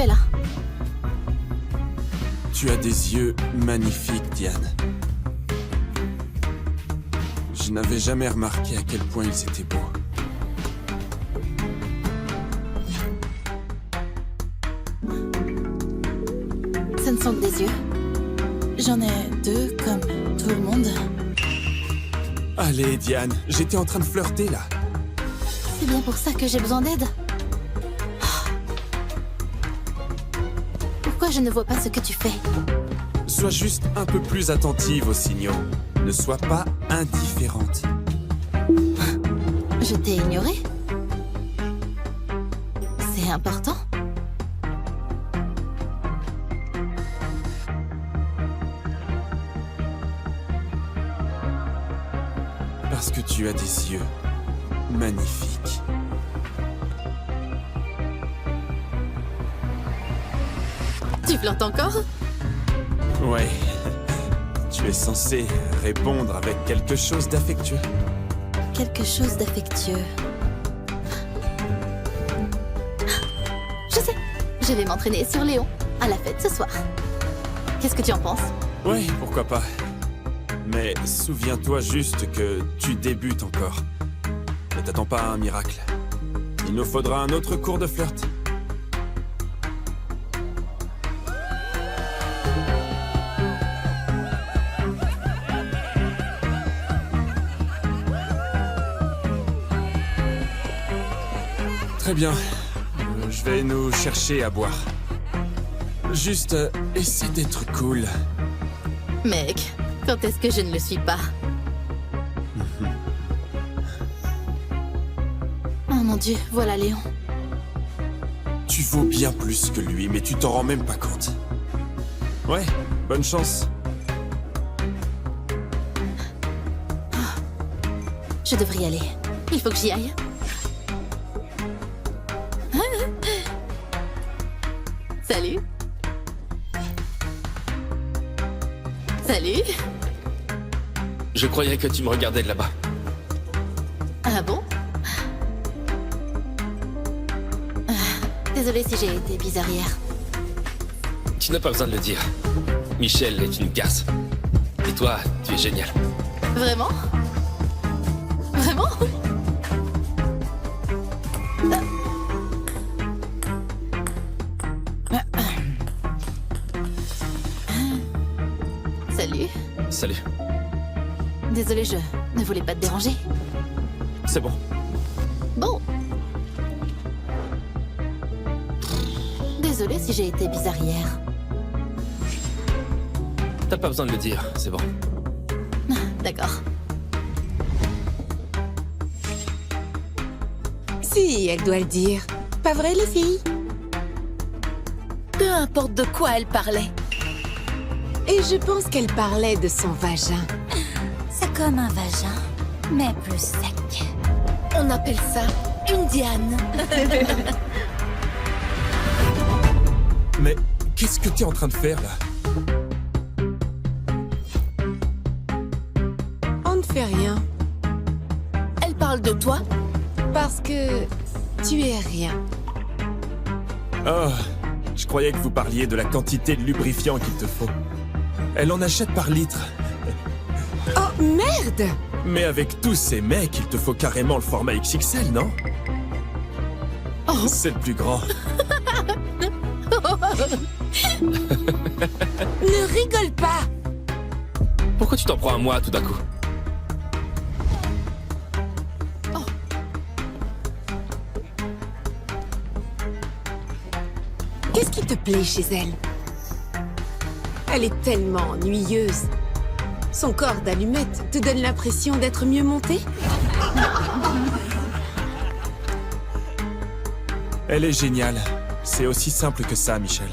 G: Là.
H: Tu as des yeux magnifiques, Diane. Je n'avais jamais remarqué à quel point ils étaient beaux.
G: Ce ne sont que des yeux. J'en ai deux, comme tout le monde.
H: Allez, Diane, j'étais en train de flirter, là.
G: C'est bien pour ça que j'ai besoin d'aide. Pourquoi je ne vois pas ce que tu fais?
H: Sois juste un peu plus attentive aux signaux. Ne sois pas indifférente.
G: Je t'ai ignoré? C'est important?
H: Parce que tu as des yeux magnifiques.
G: Tu flirtes encore?
H: Ouais. Tu es censé répondre avec quelque chose d'affectueux.
G: Quelque chose d'affectueux. Je sais, je vais m'entraîner sur Léon à la fête ce soir. Qu'est-ce que tu en penses?
H: Ouais, pourquoi pas. Mais souviens-toi juste que tu débutes encore. Ne t'attends pas à un miracle. Il nous faudra un autre cours de flirt. Très bien. Je vais nous chercher à boire. Juste, essaie d'être cool.
G: Mec, quand est-ce que je ne le suis pas? Oh mon Dieu, voilà Léon.
H: Tu vaux bien plus que lui, mais tu t'en rends même pas compte. Ouais, bonne chance.
G: Je devrais y aller. Il faut que j'y aille. Salut. Salut.
A: Je croyais que tu me regardais de là-bas.
G: Ah bon? Désolée si j'ai été bizarre hier.
A: Tu n'as pas besoin de le dire. Michel est une garce. Et toi, tu es génial.
G: Vraiment? Vraiment? Salut.
A: Salut.
G: Désolée, je ne voulais pas te déranger.
A: C'est bon.
G: Bon. Désolée si j'ai été bizarre hier.
O: t'as pas besoin de le dire, c'est bon.
G: D'accord.
F: Si, elle doit le dire. Pas vrai, les filles?
N: Peu importe de quoi elle parlait.
F: Et je pense qu'elle parlait de son vagin.
K: C'est comme un vagin, mais plus sec.
N: On appelle ça une Diane.
H: Mais qu'est-ce que t'es en train de faire, là?
F: On ne fait rien.
N: Elle parle de toi?
F: Parce que tu es rien.
H: Oh, je croyais que vous parliez de la quantité de lubrifiant qu'il te faut. Elle en achète par litre.
F: Oh, merde!
H: Mais avec tous ces mecs, il te faut carrément le format XXL, non?
F: Oh.
H: C'est le plus grand.
F: Ne rigole pas!
O: Pourquoi tu t'en prends à moi tout d'un coup?
F: Qu'est-ce qui te plaît chez elle? Elle est tellement ennuyeuse. Son corps d'allumette te donne l'impression d'être mieux monté?
H: Elle est géniale. C'est aussi simple que ça, Michel.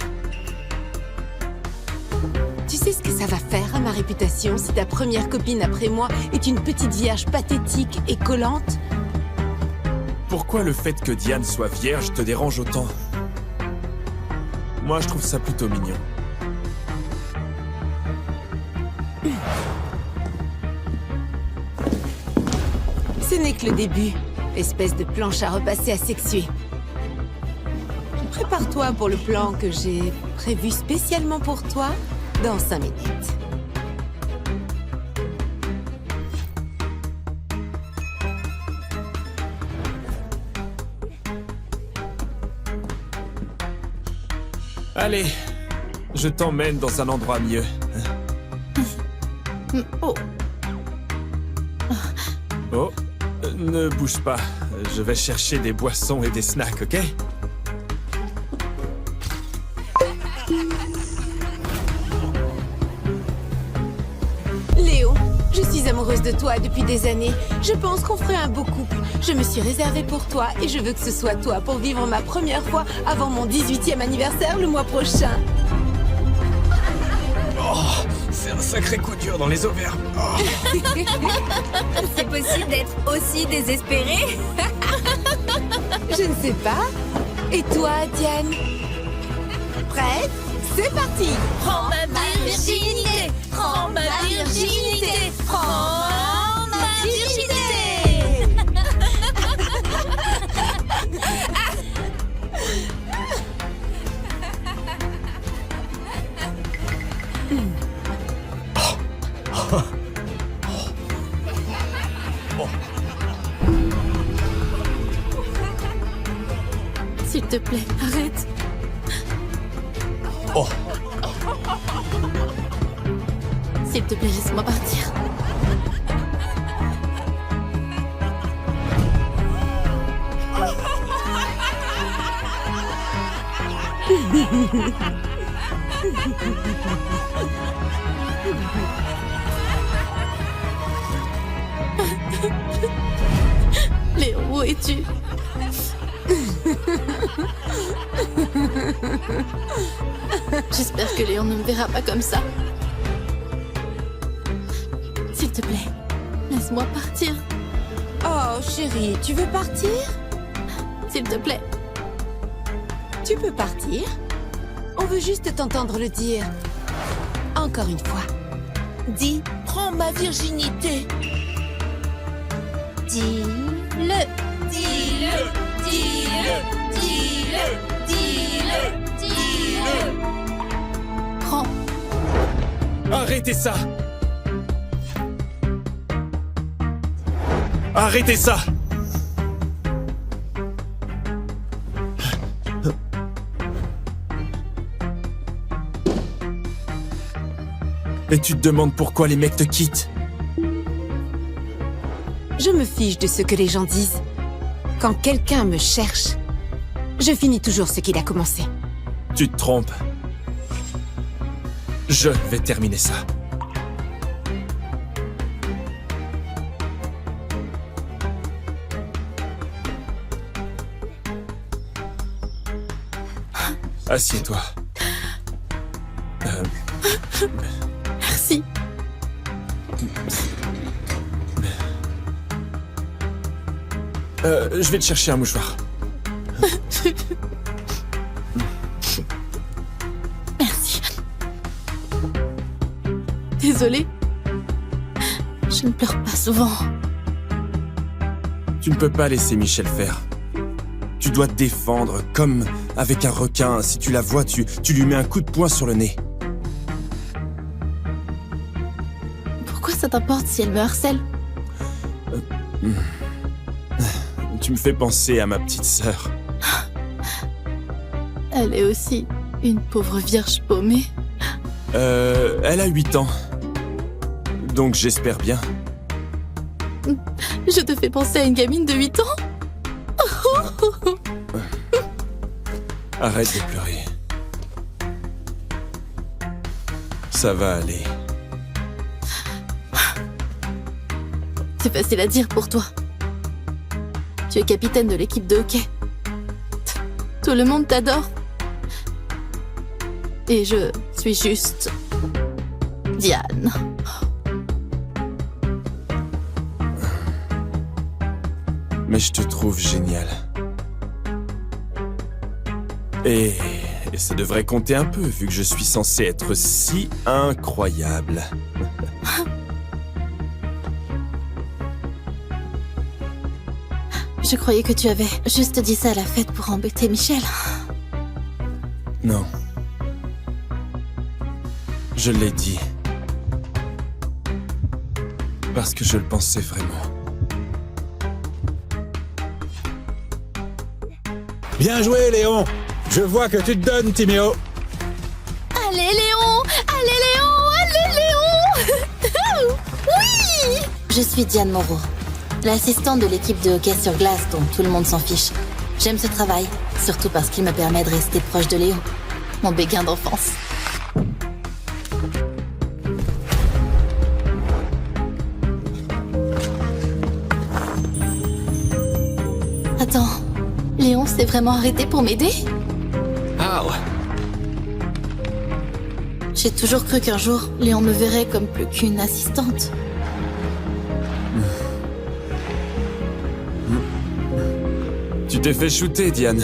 F: Tu sais ce que ça va faire à ma réputation si ta première copine après moi est une petite vierge pathétique et collante?
H: Pourquoi le fait que Diane soit vierge te dérange autant? Moi, je trouve ça plutôt mignon.
F: Ce n'est que le début, espèce de planche à repasser asexuée. Prépare-toi pour le plan que j'ai prévu spécialement pour toi dans 5 minutes.
H: Allez, je t'emmène dans un endroit mieux.
G: Oh.
H: Oh, ne bouge pas. Je vais chercher des boissons et des snacks, ok?
F: Léo, je suis amoureuse de toi depuis des années. Je pense qu'on ferait un beau couple. Je me suis réservée pour toi et je veux que ce soit toi pour vivre ma première fois avant mon 18e anniversaire le mois prochain.
O: Oh, c'est un sacré coup dur dans les ovaires. Oh.
J: C'est possible d'être aussi désespéré?
F: Je ne sais pas. Et toi, Diane? Prête? C'est parti!
N: Prends ma virginité! Prends ma virginité! Prends ma virginité!
G: S'il te plaît, arrête.
O: Oh.
G: S'il te plaît, laisse-moi partir. Léo, où es-tu? J'espère que Léon ne me verra pas comme ça. S'il te plaît, laisse-moi partir.
F: Oh, chérie, tu veux partir?
G: S'il te plaît.
F: Tu peux partir. On veut juste t'entendre le dire. Encore une fois.
N: Dis, prends ma virginité.
J: Dis-le.
N: Dis-le. Dis-le. Dis-le. Dis-le. Dis-le.
G: Prends.
H: Arrêtez ça! Arrêtez ça! Et tu te demandes pourquoi les mecs te quittent?
F: Je me fiche de ce que les gens disent. Quand quelqu'un me cherche, je finis toujours ce qu'il a commencé.
H: Tu te trompes. Je vais terminer ça. Assieds-toi.
G: Merci.
H: Je vais te chercher un mouchoir.
G: Merci. Désolée. Je ne pleure pas souvent.
H: Tu ne peux pas laisser Michel faire. Tu dois te défendre, comme avec un requin. Si tu la vois, tu lui mets un coup de poing sur le nez.
G: Pourquoi ça t'importe si elle me harcèle?
H: Tu me fais penser à ma petite sœur.
G: Elle est aussi une pauvre vierge paumée.
H: Elle a 8 ans. Donc j'espère bien.
G: Je te fais penser à une gamine de 8 ans?
H: Arrête de pleurer. Ça va aller.
G: C'est facile à dire pour toi. Tu es capitaine de l'équipe de hockey. Tout le monde t'adore. Et je suis juste... Diane.
H: Mais je te trouve génial. Et ça devrait compter un peu, vu que je suis censé être si incroyable.
G: Je croyais que tu avais juste dit ça à la fête pour embêter Michel.
H: Non. Je l'ai dit. Parce que je le pensais vraiment.
L: Bien joué, Léon. Je vois que tu te donnes, Timéo.
G: Allez Léon! Allez Léon! Allez Léon! Oui! Je suis Diane Moreau, l'assistante de l'équipe de hockey sur glace dont tout le monde s'en fiche. J'aime ce travail, surtout parce qu'il me permet de rester proche de Léon, mon béguin d'enfance. Attends, Léon s'est vraiment arrêté pour m'aider?
A: Ah ouais.
G: J'ai toujours cru qu'un jour, Léon me verrait comme plus qu'une assistante.
H: Tu t'es fait shooter, Diane.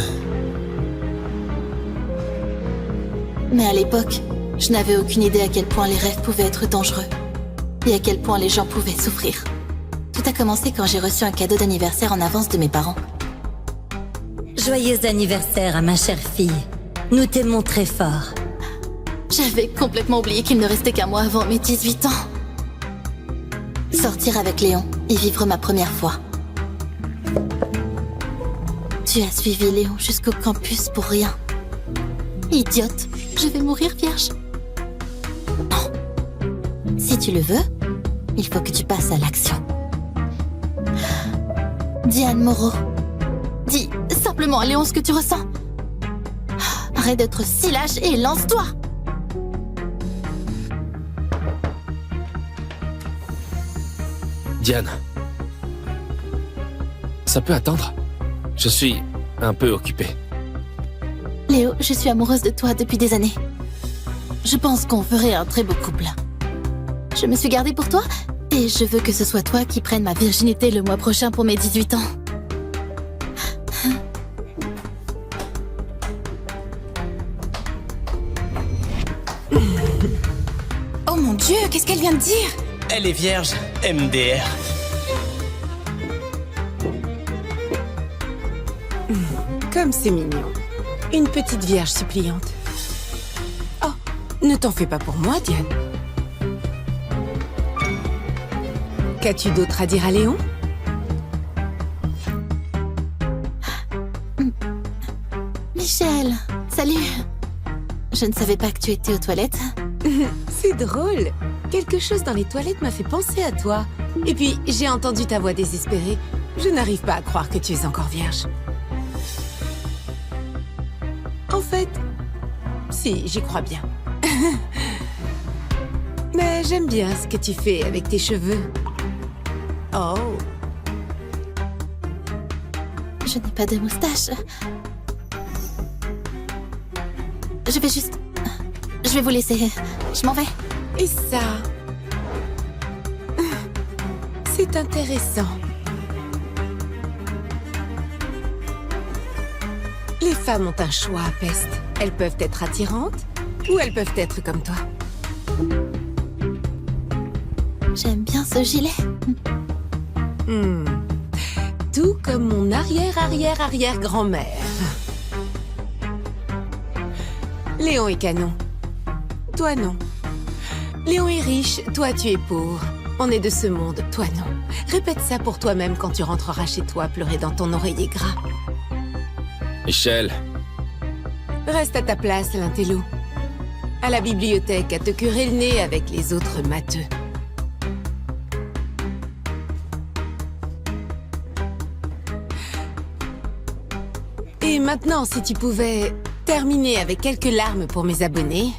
G: Mais à l'époque, je n'avais aucune idée à quel point les rêves pouvaient être dangereux. Et à quel point les gens pouvaient souffrir. Tout a commencé quand j'ai reçu un cadeau d'anniversaire en avance de mes parents.
J: Joyeux anniversaire à ma chère fille. Nous t'aimons très fort.
G: J'avais complètement oublié qu'il ne restait qu'un mois avant mes 18 ans. Sortir avec Léon et vivre ma première fois. Tu as suivi Léon jusqu'au campus pour rien. Idiote, je vais mourir vierge. Non. Si tu le veux, il faut que tu passes à l'action. Diane Moreau, dis simplement à Léon ce que tu ressens. Arrête d'être si lâche et lance-toi.
A: Diane. Ça peut attendre? Je suis un peu occupé.
G: Léo, je suis amoureuse de toi depuis des années. Je pense qu'on ferait un très beau couple. Je me suis gardée pour toi et je veux que ce soit toi qui prennes ma virginité le mois prochain pour mes 18 ans.
F: Oh mon Dieu, qu'est-ce qu'elle vient de dire?
O: Elle est vierge, MDR.
F: Comme c'est mignon. Une petite vierge suppliante. Oh, ne t'en fais pas pour moi, Diane. Qu'as-tu d'autre à dire à Léon?
G: Michel, salut. Je ne savais pas que tu étais aux toilettes.
P: C'est drôle. Quelque chose dans les toilettes m'a fait penser à toi. Et puis, j'ai entendu ta voix désespérée. Je n'arrive pas à croire que tu es encore vierge. En fait, si, j'y crois bien. Mais j'aime bien ce que tu fais avec tes cheveux. Oh.
G: Je n'ai pas de moustache. Je vais vous laisser. Je m'en vais.
P: Et ça... C'est intéressant. Les femmes ont un choix à peste. Elles peuvent être attirantes ou elles peuvent être comme toi.
G: J'aime bien ce gilet.
P: Tout comme mon arrière-arrière-arrière-grand-mère. Léon est canon. Toi, non. Léon est riche, toi, tu es pauvre. On est de ce monde, toi, non. Répète ça pour toi-même quand tu rentreras chez toi pleurer dans ton oreiller gras.
O: Michel.
P: Reste à ta place, l'intello. À la bibliothèque, à te curer le nez avec les autres matheux. Et maintenant, si tu pouvais terminer avec quelques larmes pour mes abonnés...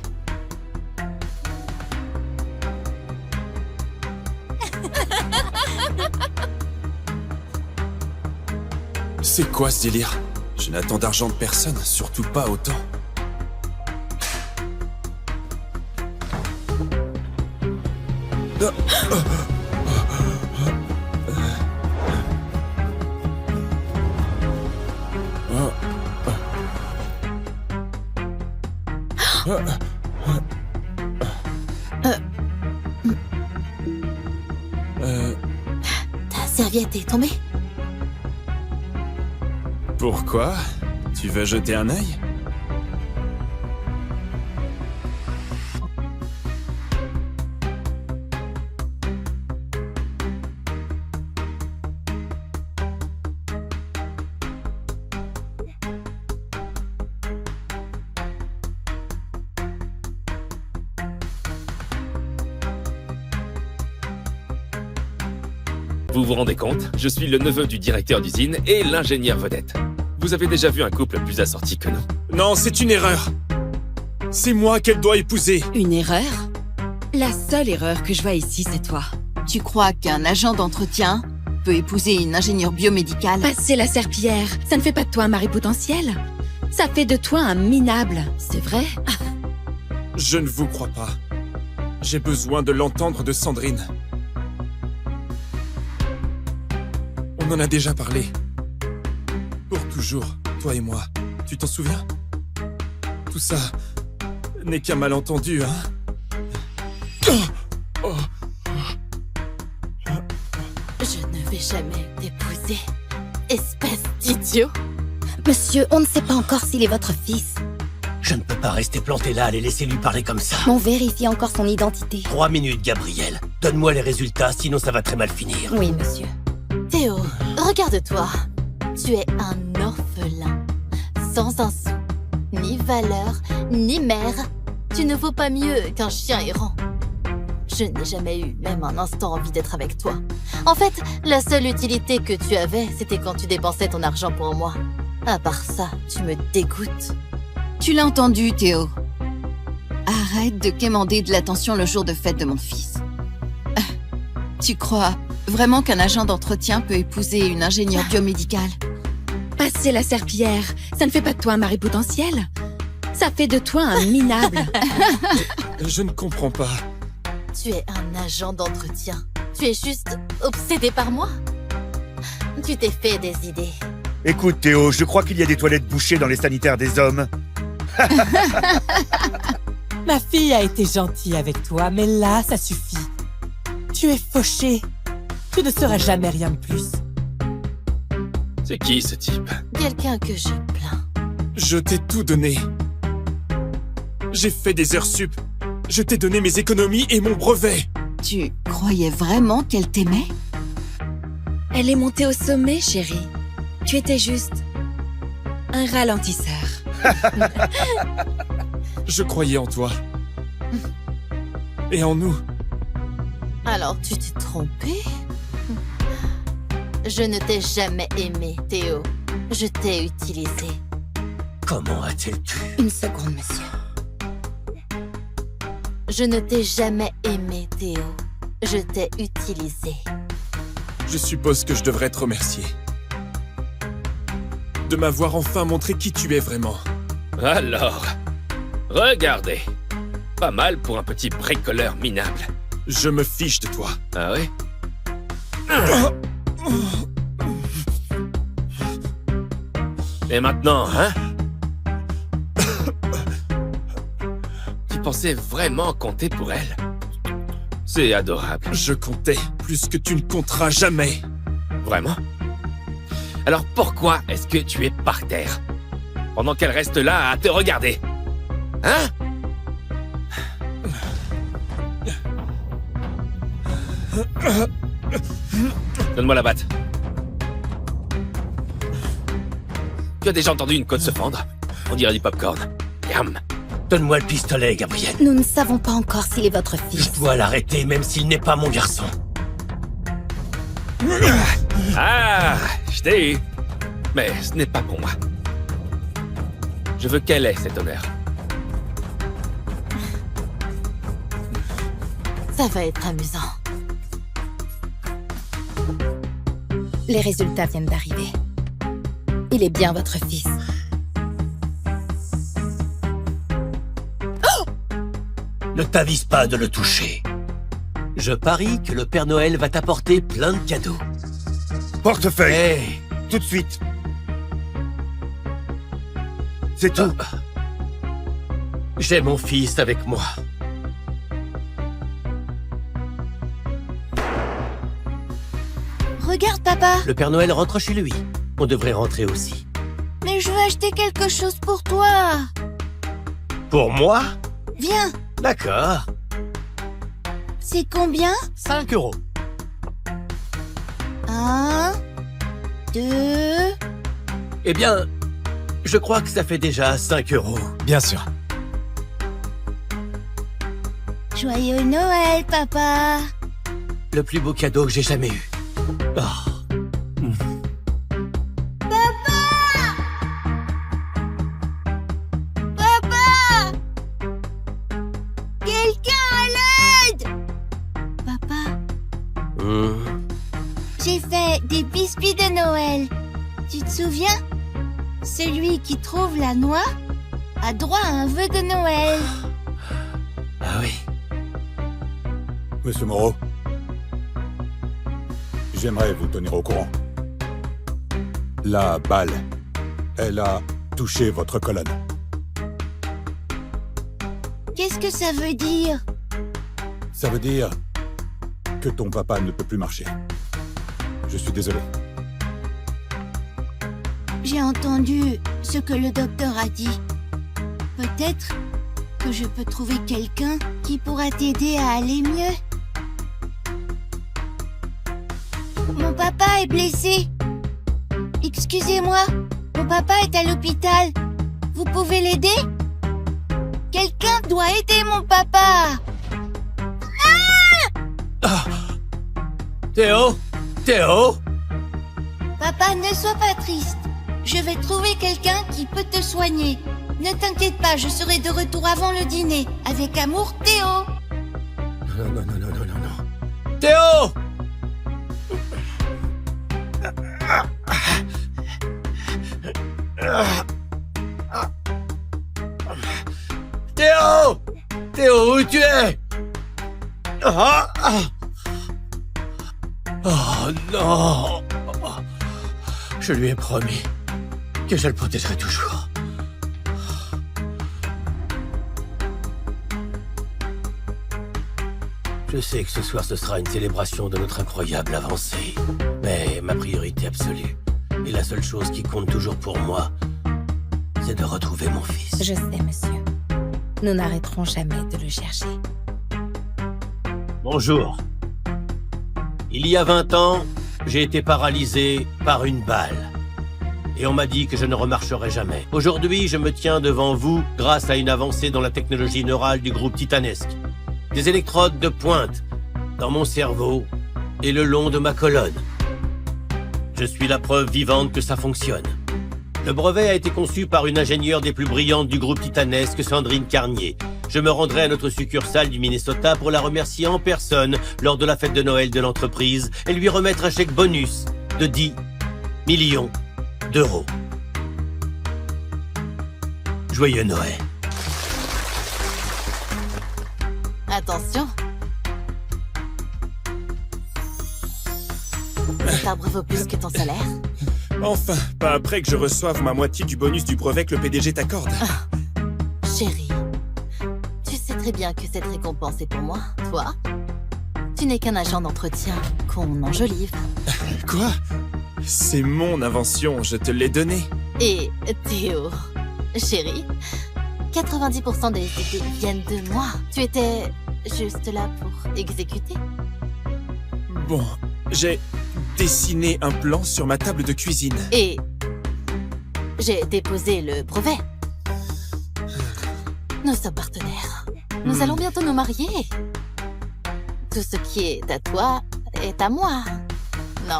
H: C'est quoi ce délire? Je n'attends d'argent de personne, surtout pas autant.
G: Ta serviette est tombée?
H: Pourquoi? Tu veux jeter un œil?
Q: Vous vous rendez compte? Je suis le neveu du directeur d'usine et l'ingénieur vedette. Vous avez déjà vu un couple plus assorti que nous?
H: Non, c'est une erreur. C'est moi qu'elle doit épouser.
F: Une erreur? La seule erreur que je vois ici, c'est toi. Tu crois qu'un agent d'entretien peut épouser une ingénieure biomédicale?
J: Passer la serpillière, ça ne fait pas de toi un mari potentiel. Ça fait de toi un minable.
F: C'est vrai?
H: Je ne vous crois pas. J'ai besoin de l'entendre de Sandrine. On en a déjà parlé. Pour toujours, toi et moi. Tu t'en souviens? Tout ça n'est qu'un malentendu, hein?
G: Je ne vais jamais t'épouser, espèce d'idiot.
J: Monsieur, on ne sait pas encore s'il est votre fils.
E: Je ne peux pas rester planté là et laisser lui parler comme ça.
J: On vérifie encore son identité.
E: 3 minutes, Gabriel. Donne-moi les résultats, sinon ça va très mal finir.
J: Oui, monsieur.
G: Théo, regarde-toi. Tu es un orphelin, sans un sou, ni valeur, ni mère. Tu ne vaux pas mieux qu'un chien errant. Je n'ai jamais eu même un instant envie d'être avec toi. En fait, la seule utilité que tu avais, c'était quand tu dépensais ton argent pour moi. À part ça, tu me dégoûtes.
F: Tu l'as entendu, Théo. Arrête de quémander de l'attention le jour de fête de mon fils. Tu crois vraiment qu'un agent d'entretien peut épouser une ingénieure biomédicale?
J: Passer la serpillière, ça ne fait pas de toi un mari potentiel. Ça fait de toi un minable.
H: Je ne comprends pas.
G: Tu es un agent d'entretien. Tu es juste obsédé par moi. Tu t'es fait des idées.
R: Écoute Théo, je crois qu'il y a des toilettes bouchées dans les sanitaires des hommes.
S: Ma fille a été gentille avec toi, mais là, ça suffit. Tu es fauché. Tu ne seras jamais rien de plus.
Q: C'est qui ce type?
G: Quelqu'un que je plains.
H: Je t'ai tout donné. J'ai fait des heures sup. Je t'ai donné mes économies et mon brevet.
F: Tu croyais vraiment qu'elle t'aimait?
J: Elle est montée au sommet, chérie. Tu étais juste un ralentisseur.
H: Je croyais en toi. Et en nous.
G: Alors tu t'es trompé? Je ne t'ai jamais aimé, Théo. Je t'ai utilisé.
E: Comment a-t-elle pu?
J: Une seconde, monsieur.
G: Je ne t'ai jamais aimé, Théo. Je t'ai utilisé.
H: Je suppose que je devrais te remercier. De m'avoir enfin montré qui tu es vraiment.
Q: Alors, regardez. Pas mal pour un petit bricoleur minable.
H: Je me fiche de toi.
Q: Ah oui? Et maintenant, hein? Tu pensais vraiment compter pour elle? C'est adorable.
H: Je comptais plus que tu ne compteras jamais.
Q: Vraiment? Alors pourquoi est-ce que tu es par terre? Pendant qu'elle reste là à te regarder. Hein? Donne-moi la batte. Tu as déjà entendu une côte se fendre? On dirait du popcorn. Yam.
O: Donne-moi le pistolet, Gabriel.
G: Nous ne savons pas encore s'il est votre fils.
O: Je dois l'arrêter, même s'il n'est pas mon garçon.
Q: Ah, je t'ai eu. Mais ce n'est pas pour moi. Je veux qu'elle ait cet honneur.
G: Ça va être amusant.
J: Les résultats viennent d'arriver. Il est bien votre fils.
O: Ne t'avise pas de le toucher. Je parie que le Père Noël va t'apporter plein de cadeaux.
R: Portefeuille.
O: Hey.
R: Tout de suite. C'est tout.
O: J'ai mon fils avec moi.
G: Regarde, papa.
O: Le Père Noël rentre chez lui. On devrait rentrer aussi.
G: Mais je veux acheter quelque chose pour toi.
O: Pour moi?
G: Viens.
O: D'accord.
G: C'est combien?
O: 5 €.
G: 1, 2...
O: Eh bien, je crois que ça fait déjà 5 €.
R: Bien sûr.
G: Joyeux Noël, papa.
O: Le plus beau cadeau que j'ai jamais eu. Oh.
G: Papa! Quelqu'un à l'aide! Papa, j'ai fait des biscuits de Noël. Tu te souviens? Celui qui trouve la noix a droit à un vœu de Noël.
O: Ah oui.
L: Monsieur Moreau, j'aimerais vous tenir au courant. La balle, elle a touché votre colonne.
G: Qu'est-ce que ça veut dire?
L: Ça veut dire que ton papa ne peut plus marcher. Je suis désolé.
G: J'ai entendu ce que le docteur a dit. Peut-être que je peux trouver quelqu'un qui pourra t'aider à aller mieux. Mon papa est blessé. Excusez-moi, mon papa est à l'hôpital. Vous pouvez l'aider? Quelqu'un doit aider mon papa.
O: Théo? Théo?
G: Papa, ne sois pas triste. Je vais trouver quelqu'un qui peut te soigner. Ne t'inquiète pas, je serai de retour avant le dîner. Avec amour, Théo.
O: Non. Théo! Théo! Théo, où tu es? Oh non! Je lui ai promis que je le protégerai toujours. Je sais que ce soir ce sera une célébration de notre incroyable avancée. Mais ma priorité absolue, et la seule chose qui compte toujours pour moi, c'est de retrouver mon fils.
J: Je sais, monsieur. Nous n'arrêterons jamais de le chercher.
O: Bonjour. Il y a 20 ans, j'ai été paralysé par une balle. Et on m'a dit que je ne remarcherais jamais. Aujourd'hui, je me tiens devant vous grâce à une avancée dans la technologie neurale du groupe Titanesque. Des électrodes de pointe dans mon cerveau et le long de ma colonne. Je suis la preuve vivante que ça fonctionne. Le brevet a été conçu par une ingénieure des plus brillantes du groupe Titanesque, Sandrine Carnier. Je me rendrai à notre succursale du Minnesota pour la remercier en personne lors de la fête de Noël de l'entreprise et lui remettre un chèque bonus de 10 millions d'euros. Joyeux Noël.
G: Attention. Cet arbre vaut plus que ton salaire.
H: Enfin, pas après que je reçoive ma moitié du bonus du brevet que le PDG t'accorde.
G: Chérie, tu sais très bien que cette récompense est pour moi, toi. Tu n'es qu'un agent d'entretien qu'on enjolive.
H: Quoi? C'est mon invention, je te l'ai donnée.
G: Et Théo, chérie, 90% des idées viennent de moi. Tu étais juste là pour exécuter.
H: Bon, j'ai dessiné un plan sur ma table de cuisine.
G: Et j'ai déposé le brevet. Nous sommes partenaires. Nous allons bientôt nous marier. Tout ce qui est à toi est à moi. Non?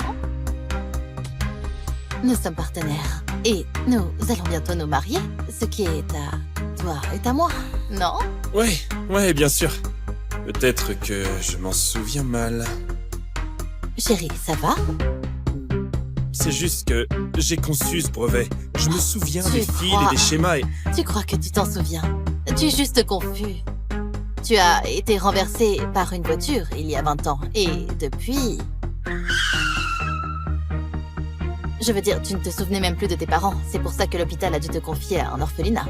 G: Nous sommes partenaires. Et nous allons bientôt nous marier. Ce qui est à toi est à moi. Non?
H: Ouais, bien sûr. Peut-être que je m'en souviens mal.
G: Chérie, ça va?
H: C'est juste que j'ai conçu ce brevet. Je me souviens
G: Tu
H: des fils
G: crois-
H: et des schémas et...
G: Tu crois que tu t'en souviens? Tu es juste confus. Tu as été renversé par une voiture il y a 20 ans. Et depuis... Je veux dire, tu ne te souvenais même plus de tes parents. C'est pour ça que l'hôpital a dû te confier à un orphelinat.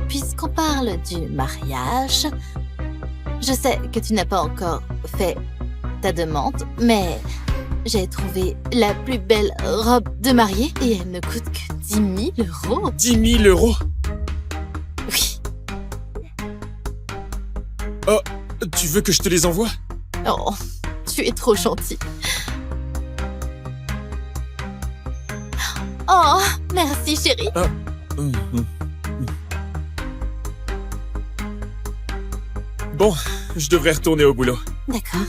G: Puisqu'on parle du mariage, je sais que tu n'as pas encore fait ta demande, mais j'ai trouvé la plus belle robe de mariée et elle ne coûte que 10 000 euros.
H: 10 000 euros?
G: Oui.
H: Oh, tu veux que je te les envoie?
G: Oh, tu es trop gentil. Oh, merci chérie.
H: Bon, je devrais retourner au boulot.
G: D'accord.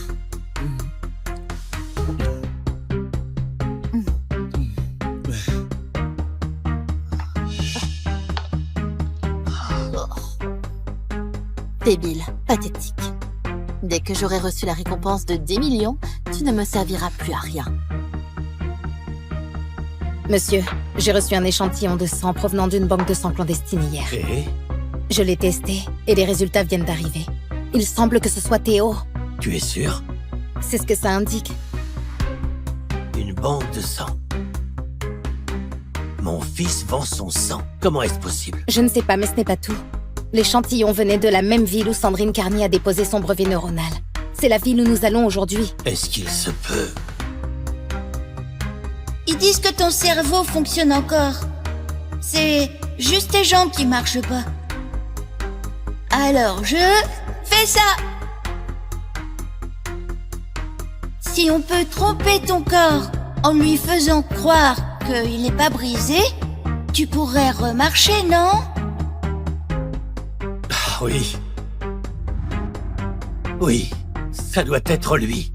G: Débile, pathétique. Dès que j'aurai reçu la récompense de 10 millions, tu ne me serviras plus à rien.
J: Monsieur, j'ai reçu un échantillon de sang provenant d'une banque de sang clandestine hier.
O: Et
J: Je l'ai testé et les résultats viennent d'arriver. Il semble que ce soit Théo.
O: tu es sûr?
J: C'est ce que ça indique.
O: Une banque de sang. Mon fils vend son sang. Comment est-ce possible?
J: Je ne sais pas, mais ce n'est pas tout. L'échantillon venait de la même ville où Sandrine Carnier a déposé son brevet neuronal. C'est la ville où nous allons aujourd'hui.
O: Est-ce qu'il se peut?
T: Ils disent que ton cerveau fonctionne encore. C'est juste tes jambes qui marchent pas. Alors je fais ça. Si on peut tromper ton corps en lui faisant croire qu'il n'est pas brisé, tu pourrais remarcher, non?
O: Ah oui. Oui, ça doit être lui.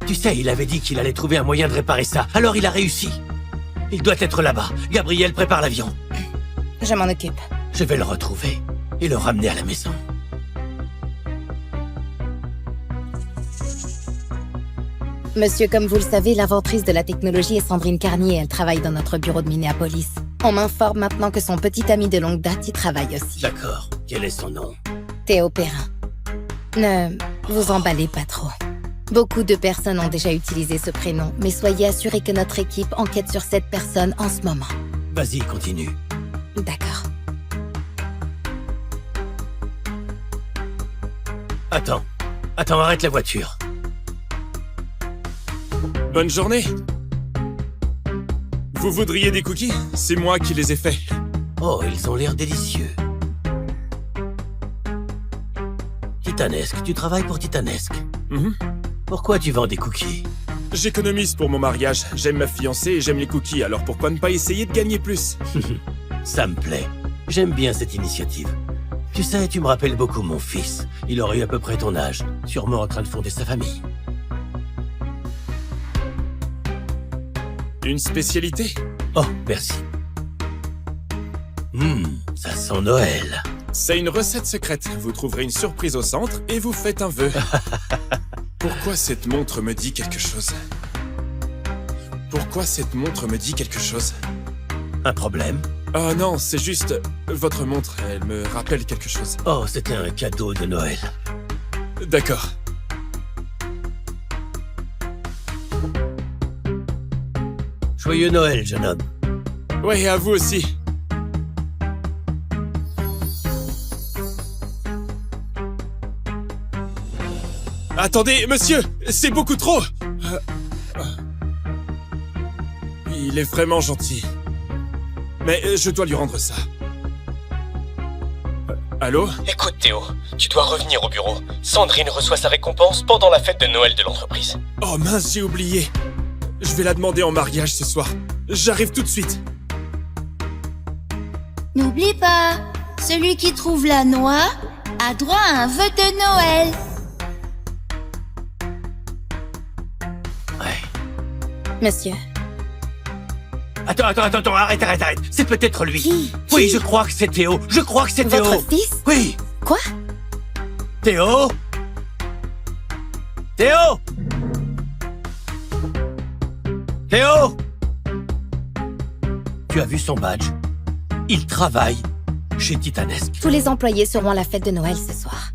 O: Tu sais, il avait dit qu'il allait trouver un moyen de réparer ça, alors il a réussi. Il doit être là-bas. Gabriel, prépare l'avion.
J: Je m'en occupe.
O: Je vais le retrouver et le ramener à la maison.
J: Monsieur, comme vous le savez, l'inventrice de la technologie est Sandrine Carnier. Elle travaille dans notre bureau de Minneapolis. On m'informe maintenant que son petit ami de longue date y travaille aussi.
O: D'accord. Quel est son nom?
J: Théo Perrin. Ne vous emballez pas trop. Beaucoup de personnes ont déjà utilisé ce prénom, mais soyez assurés que notre équipe enquête sur cette personne en ce moment.
O: Vas-y, continue.
J: D'accord.
O: Attends, arrête la voiture.
H: Bonne journée. Vous voudriez des cookies? C'est moi qui les ai faits.
O: Oh, ils ont l'air délicieux. Titanesque, tu travailles pour Titanesque. Pourquoi tu vends des cookies?
H: J'économise pour mon mariage. J'aime ma fiancée et j'aime les cookies, alors pourquoi ne pas essayer de gagner plus?
O: Ça me plaît. J'aime bien cette initiative. Tu sais, tu me rappelles beaucoup mon fils. Il aurait eu à peu près ton âge, sûrement en train de fonder sa famille.
H: Une spécialité?
O: Oh, merci. Ça sent Noël.
H: C'est une recette secrète. Vous trouverez une surprise au centre et vous faites un vœu. Pourquoi cette montre me dit quelque chose? Pourquoi cette montre me dit quelque chose?
O: Un problème?
H: Oh non, c'est juste... Votre montre, elle me rappelle quelque chose.
O: Oh, c'était un cadeau de Noël.
H: D'accord.
O: Joyeux Noël, jeune homme.
H: Oui, à vous aussi. Attendez, monsieur, c'est beaucoup trop. Il est vraiment gentil. Mais je dois lui rendre ça. Allô?
U: Écoute Théo, tu dois revenir au bureau. Sandrine reçoit sa récompense pendant la fête de Noël de l'entreprise.
H: Oh mince, j'ai oublié. Je vais la demander en mariage ce soir. J'arrive tout de suite.
T: N'oublie pas, celui qui trouve la noix a droit à un vœu de Noël.
J: Monsieur.
O: Attends, arrête. C'est peut-être lui. Oui, je crois que c'est Théo.
J: Votre fils?
O: Oui.
J: Quoi?
O: Théo? Théo? Théo? Tu as vu son badge? Il travaille chez Titanesque.
J: Tous les employés seront à la fête de Noël ce soir.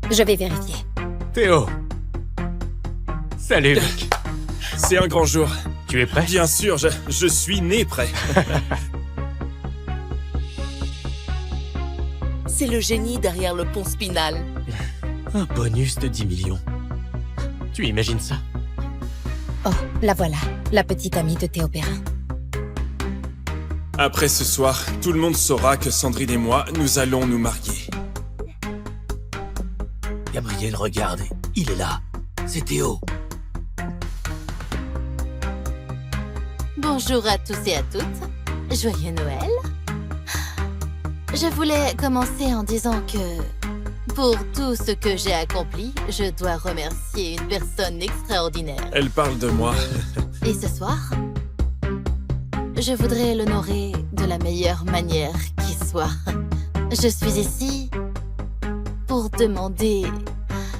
J: Je vais vérifier.
Q: Théo. Salut, mec.
H: C'est un grand jour.
Q: Tu es prêt?
H: Bien sûr, je suis né prêt.
N: C'est le génie derrière le pont spinal.
Q: Un bonus de 10 millions. Tu imagines ça?
J: Oh, la voilà, la petite amie de Théo Perrin.
H: Après ce soir, tout le monde saura que Sandrine et moi, nous allons nous marier.
O: Gabriel, regarde, il est là. C'est Théo.
G: Bonjour à tous et à toutes. Joyeux Noël. Je voulais commencer en disant que, pour tout ce que j'ai accompli, je dois remercier une personne extraordinaire.
H: Elle parle de moi.
G: Et ce soir, je voudrais l'honorer de la meilleure manière qui soit. Je suis ici pour demander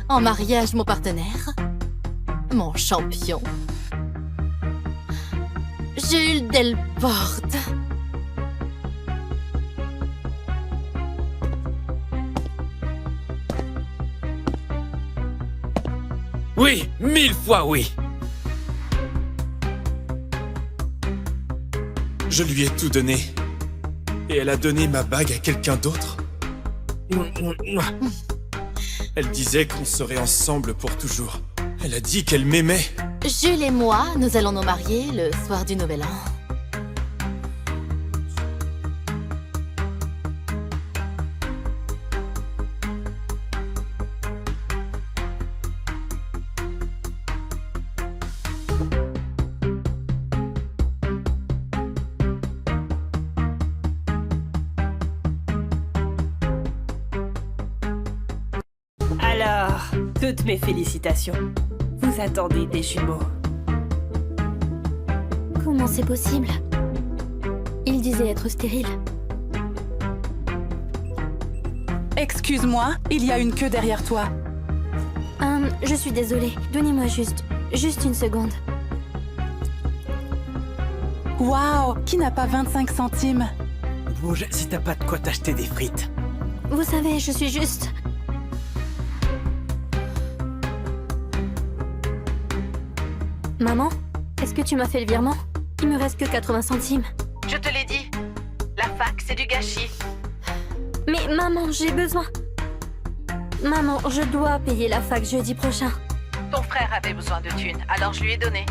G: en mariage mon partenaire, mon champion, Jules Delporte.
Q: Oui, 1000 fois oui.
H: Je lui ai tout donné. Et elle a donné ma bague à quelqu'un d'autre. Elle disait qu'on serait ensemble pour toujours. Elle a dit qu'elle m'aimait.
G: Jules et moi, nous allons nous marier le soir du Nouvel An.
V: Alors, toutes mes félicitations. Vous attendez des jumeaux.
W: Comment c'est possible? Il disait être stérile.
X: Excuse-moi, il y a une queue derrière toi.
W: Je suis désolée. Donnez-moi juste une seconde.
X: Waouh, qui n'a pas 25 centimes?
S: Bouge si t'as pas de quoi t'acheter des frites.
W: Vous savez, je suis juste... Maman, est-ce que tu m'as fait le virement? Il me reste que 80 centimes.
N: Je te l'ai dit. La fac, c'est du gâchis.
W: Mais maman, j'ai besoin... Maman, je dois payer la fac jeudi prochain.
N: Ton frère avait besoin de thunes, alors je lui ai donné.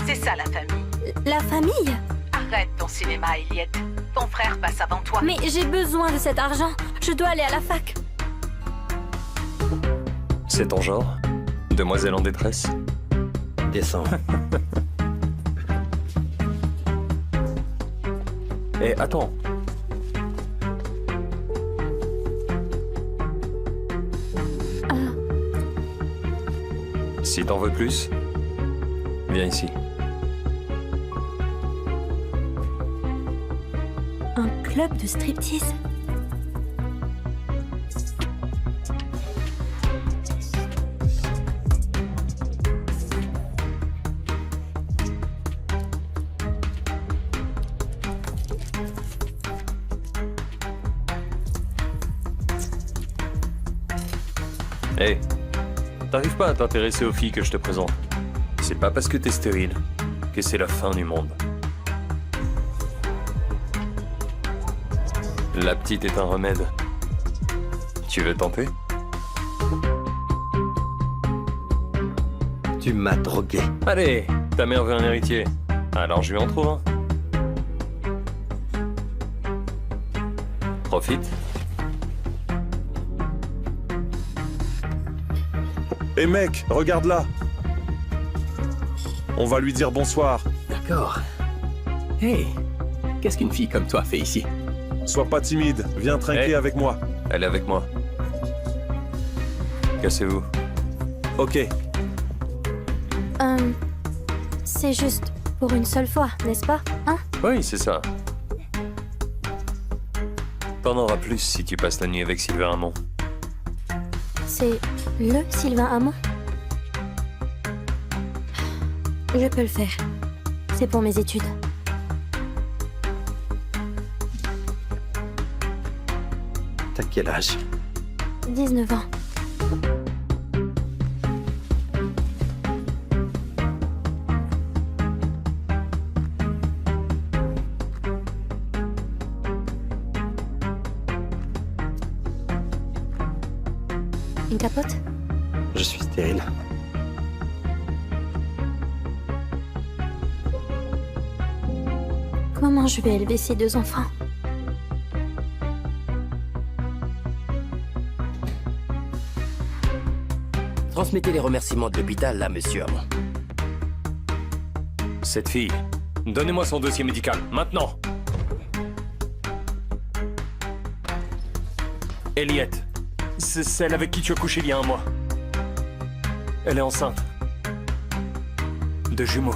N: C'est ça la famille.
W: La famille?
N: Arrête ton cinéma, Eliette. Ton frère passe avant toi.
W: Mais j'ai besoin de cet argent. Je dois aller à la fac.
Y: C'est ton genre? Demoiselle en détresse?
O: Descends.
Y: Et attends. Si t'en veux plus, viens ici.
W: Un club de striptease?
Y: Hé, t'arrives pas à t'intéresser aux filles que je te présente. C'est pas parce que t'es stérile que c'est la fin du monde. La petite est un remède. Tu veux tenter?
B: Tu m'as drogué.
Y: Allez, ta mère veut un héritier. Alors je lui en trouve un. Profite.
C: Hé mec, regarde là. On va lui dire bonsoir.
B: D'accord. Hey, qu'est-ce qu'une fille comme toi fait ici?
C: Sois pas timide, viens trinquer
Y: Hey.
C: avec moi.
Y: Elle est avec moi. Cassez-vous.
C: Ok.
W: C'est juste pour une seule fois, n'est-ce pas? Hein?
Y: Oui, c'est ça. T'en auras plus si tu passes la nuit avec Sylvain Hamon.
W: C'est le Sylvain Hamon? Je peux le faire. C'est pour mes études.
B: T'as quel âge?
W: 19 ans. Une capote?
B: Je suis stérile.
W: Comment je vais élever ces deux enfants?
B: Transmettez les remerciements de l'hôpital, là, monsieur Hamon.
Y: Cette fille, donnez-moi son dossier médical, maintenant. Elliot, c'est celle avec qui tu as couché il y a un mois. Elle est enceinte. De jumeaux.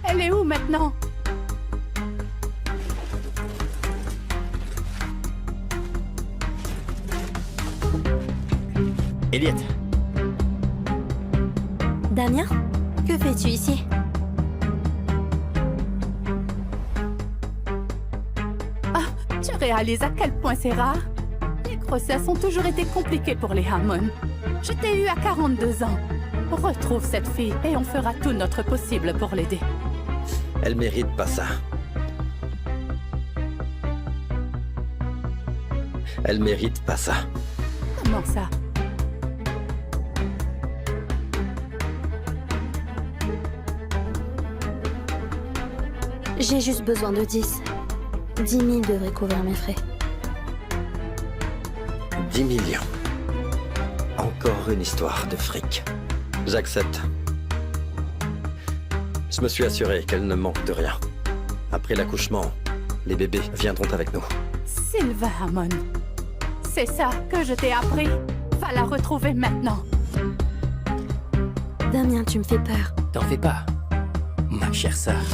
X: Elle est où maintenant?
B: Elliot.
W: Damien? Que fais-tu ici?
X: Ah, tu réalises à quel point c'est rare? Les grossesses ont toujours été compliquées pour les Hamon. Je t'ai eu à 42 ans. Retrouve cette fille et on fera tout notre possible pour l'aider.
B: Elle mérite pas ça. Elle mérite pas ça.
X: Comment ça?
W: J'ai juste besoin de 10. 10 000 devraient couvrir mes frais.
B: 10 millions. Encore une histoire de fric. J'accepte. Je me suis assuré qu'elle ne manque de rien. Après l'accouchement, les bébés viendront avec nous.
X: Sylvain Hamon. C'est ça que je t'ai appris. Va la retrouver maintenant.
W: Damien, tu me fais peur.
B: T'en fais pas, ma chère sœur.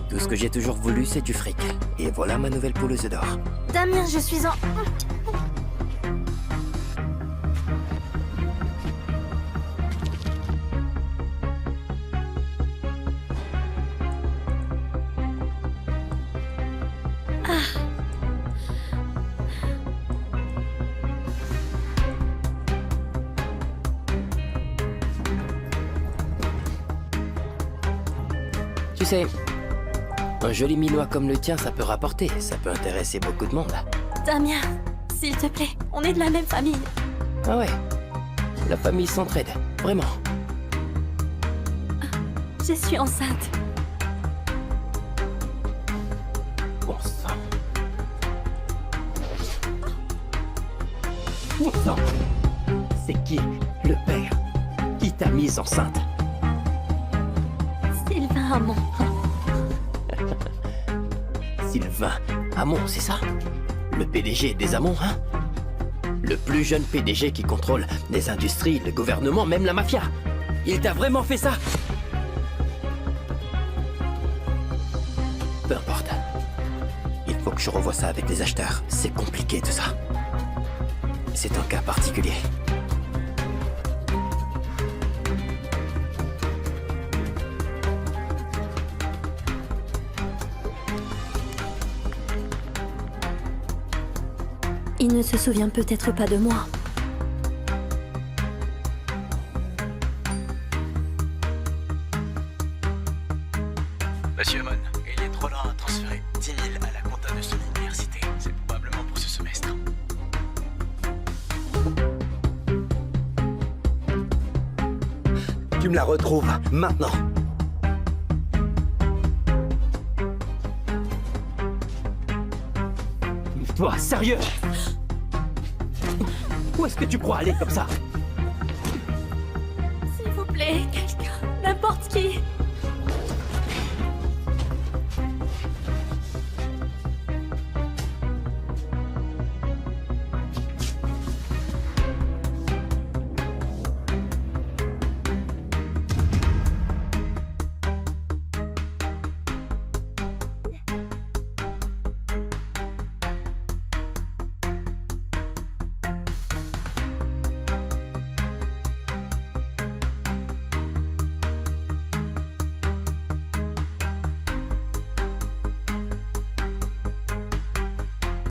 B: Tout ce que j'ai toujours voulu, c'est du fric. Et voilà ma nouvelle poule aux œufs d'or.
W: Damien, je suis en...
B: Tu sais, un joli minois comme le tien, ça peut rapporter. Ça peut intéresser beaucoup de monde.
W: Damien, s'il te plaît, on est de la même famille.
B: Ah ouais, la famille s'entraide, vraiment.
W: Je suis enceinte.
B: Bon sang. Bon sang. C'est qui le père qui t'a mise enceinte?
W: Sylvain Hamon.
B: Sylvain Hamon, c'est ça? Le PDG des Hamon, hein? Le plus jeune PDG qui contrôle les industries, le gouvernement, même la mafia. Il t'a vraiment fait ça? Peu importe. Il faut que je revoie ça avec les acheteurs. C'est compliqué tout ça. C'est un cas particulier.
W: Il ne se souvient peut-être pas de moi,
A: Monsieur Amon, il est trop lent à transférer 10 000 à la compta de son université. C'est probablement pour ce semestre.
B: Tu me la retrouves maintenant. Toi, sérieux? Où est-ce que tu crois aller comme ça?
W: S'il vous plaît, quelqu'un, n'importe qui.